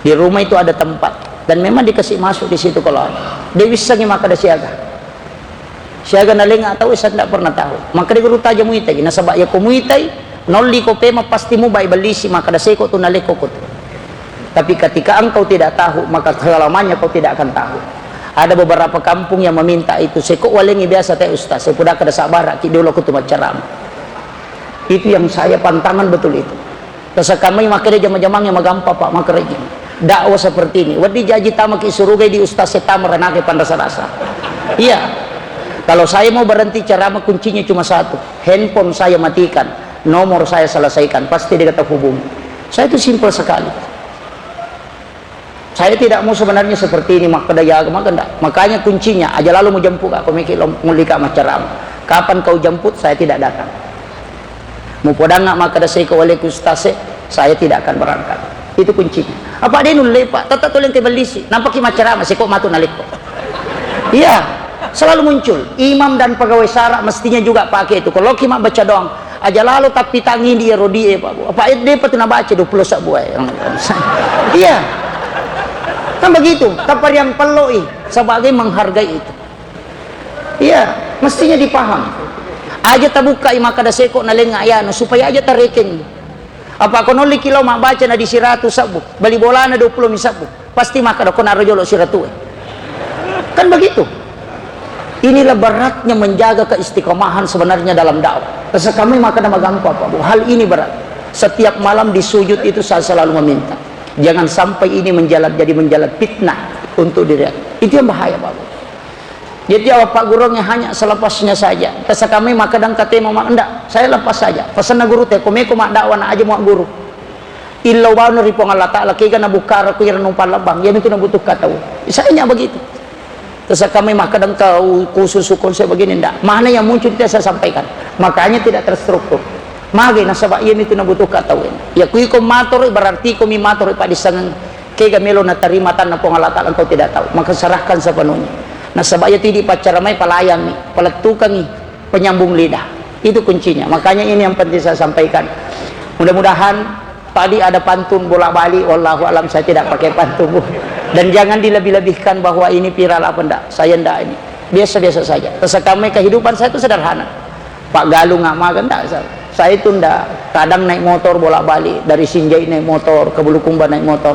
Di rumah itu ada tempat dan memang dikasih masuk di situ kalau ada. Dia bisa makada siaga. Siaga nalenga tahu saya tidak pernah tahu. Maka dia guru taja muitai, nasabak ya ko muitai, nolli ko pema pasti mu bai balisi makada seko tu naleko ko. Tapi ketika engkau tidak tahu, maka selamanya kau tidak akan tahu. Ada beberapa kampung yang meminta itu seko walengi biasa teh ustaz, saya pudak kada sabar ki dulu ku tu ceramah. Itu yang saya pantangan betul itu. Terus kami makanya jama-jamang yang magampa pak makarejing. Dakwah seperti ini. Wadi jaji tamak isurugai di ustaz setamar anake pandasa-rasa. Iya. Kalau saya mau berhenti ceramah kuncinya cuma satu. Handphone saya matikan, nomor saya selesaikan, pasti dia kata hubungi. Saya itu simpel sekali. Saya tidak mau sebenarnya seperti ini maka daya agama kan. Makanya kuncinya aja lalu mau jemput aku mikir mulika ceramah. Kapan kau jemput saya tidak datang. Mau podang nggak maka saya ke wali kustase saya tidak akan berangkat. Itu kuncinya. Apa dia nulle pak tetap tulen ke belisi nampak ki ceramah saya kok matu naliko. Iya selalu muncul imam dan pegawai syara mestinya juga pakai itu. Kalau ki baca doang aja lalu tapi tangi dia rodie pak apa dia patuna baca 20 sabuai. Iya kan begitu tapar yang peloi sebagai menghargai itu. Iya mestinya dipaham aja tabuka makada seko na lenga ayano supaya aja tareking apa kono likilo mak baca na di siratu sabu bali bola na 20 misabu pasti makada kono rojolo siratu kan begitu. Inilah beratnya menjaga keistiqomahan sebenarnya dalam dakwah. Rasa kami makada magampa Pak Bu hal ini berat. Setiap malam di sujud itu saya selalu meminta jangan sampai ini jadi menjalat fitnah untuk diri. Itu yang bahaya Pak Bu. Jadi awak Pak Gurungnya hanya selepasnya saja. Tasa kami maka dan kata mau enggak, saya lepas saja. Pesan na guru teh komeko mak dakwah aja mau guru. Illau ba no ripong Allah Taala kay kana bukara ko yan pal labang. Yan itu nabutuh kataw. Isanya begitu. Tasa kami maka dan kau khususukon saya begini enggak. Mana yang muncul kita saya sampaikan. Makanya tidak terstruktur. Magi nasaba yan itu nabutuh kataw. Ya kuy ko matur berarti ko mi matur pa disang kay gamelo na tarimatan na pong Allah Taala kau tidak tahu. Maka serahkan sepenuhnya. Nah sebab itu di pacaramai pelayan nih, peletukan nih, penyambung lidah. Itu kuncinya. Makanya ini yang penting saya sampaikan. Mudah-mudahan tadi ada pantun bolak-balik. Wallahu alam saya tidak pakai pantun. Dan jangan dilebih-lebihkan bahwa ini viral apa enggak. Saya enggak ini. Biasa-biasa saja. Tersekamai kehidupan saya itu sederhana. Pak Galuh nggak makan enggak. Saya itu enggak. Kadang naik motor bolak-balik dari Sinjai naik motor ke Bulukumba naik motor.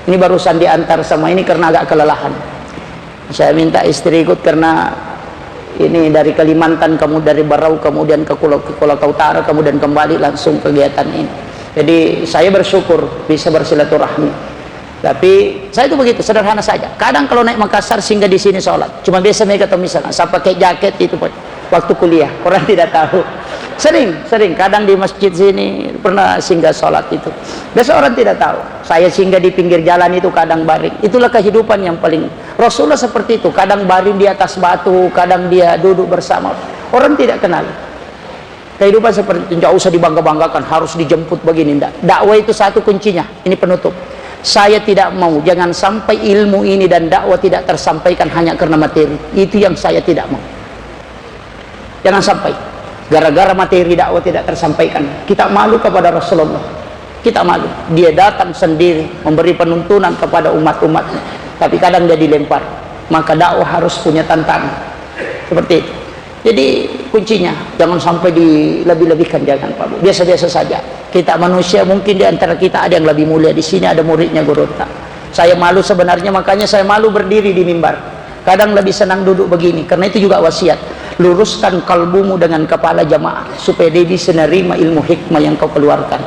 Ini barusan diantar sama ini karena agak kelelahan. Saya minta istri ikut karena ini dari Kalimantan, kamu dari Barau, kemudian ke Kolaka Utara, kemudian kembali langsung kegiatan ini. Jadi saya bersyukur bisa bersilaturahmi. Tapi saya itu begitu sederhana saja. Kadang kalau naik Makassar singgah di sini sholat. Cuma biasa mereka tahu misalnya, saya pakai jaket itu waktu kuliah. Orang tidak tahu. Sering. Kadang di masjid sini pernah singgah sholat itu. Biasa orang tidak tahu. Saya singgah di pinggir jalan itu kadang baring. Itulah kehidupan yang paling. Rasulullah seperti itu. Kadang baring di atas batu, kadang dia duduk bersama. Orang tidak kenal. Kehidupan seperti itu. Tidak usah dibangga-banggakan. Harus dijemput begini. Dakwah itu satu kuncinya. Ini penutup. Saya tidak mau. Jangan sampai ilmu ini dan dakwah tidak tersampaikan hanya karena materi. Itu yang saya tidak mau. Jangan sampai. Gara-gara materi dakwah tidak tersampaikan, kita malu kepada Rasulullah. Kita malu. Dia datang sendiri memberi penuntunan kepada umat-umatnya, tapi kadang dia dilempar. Maka dakwah harus punya tantangan seperti itu. Jadi kuncinya jangan sampai dilebih-lebihkan, jangan Pak Bu. Biasa-biasa saja. Kita manusia, mungkin di antara kita ada yang lebih mulia. Di sini ada muridnya Guru Tak. Saya malu sebenarnya, makanya saya malu berdiri di mimbar. Kadang lebih senang duduk begini, karena itu juga wasiat. Luruskan kalbumu dengan kepala jamaah supaya dia bisa menerima ilmu hikmah yang kau keluarkan.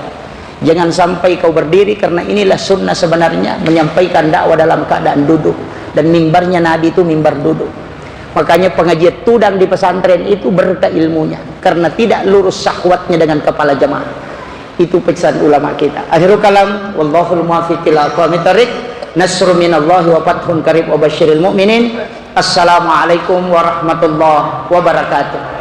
Jangan sampai kau berdiri, karena inilah sunnah sebenarnya, menyampaikan dakwah dalam keadaan duduk. Dan mimbarnya Nabi itu mimbar duduk. Makanya pengajian tudang di pesantren itu berkah ilmunya, karena tidak lurus syahwatnya dengan kepala jamaah. Itu pesan ulama kita. Akhirul kalam, wallahul muwaffiq ila aqwamit thoriq. Nasrun minallahi wa fathun qarib wa basyiril mu'minin. Assalamualaikum warahmatullahi wabarakatuh.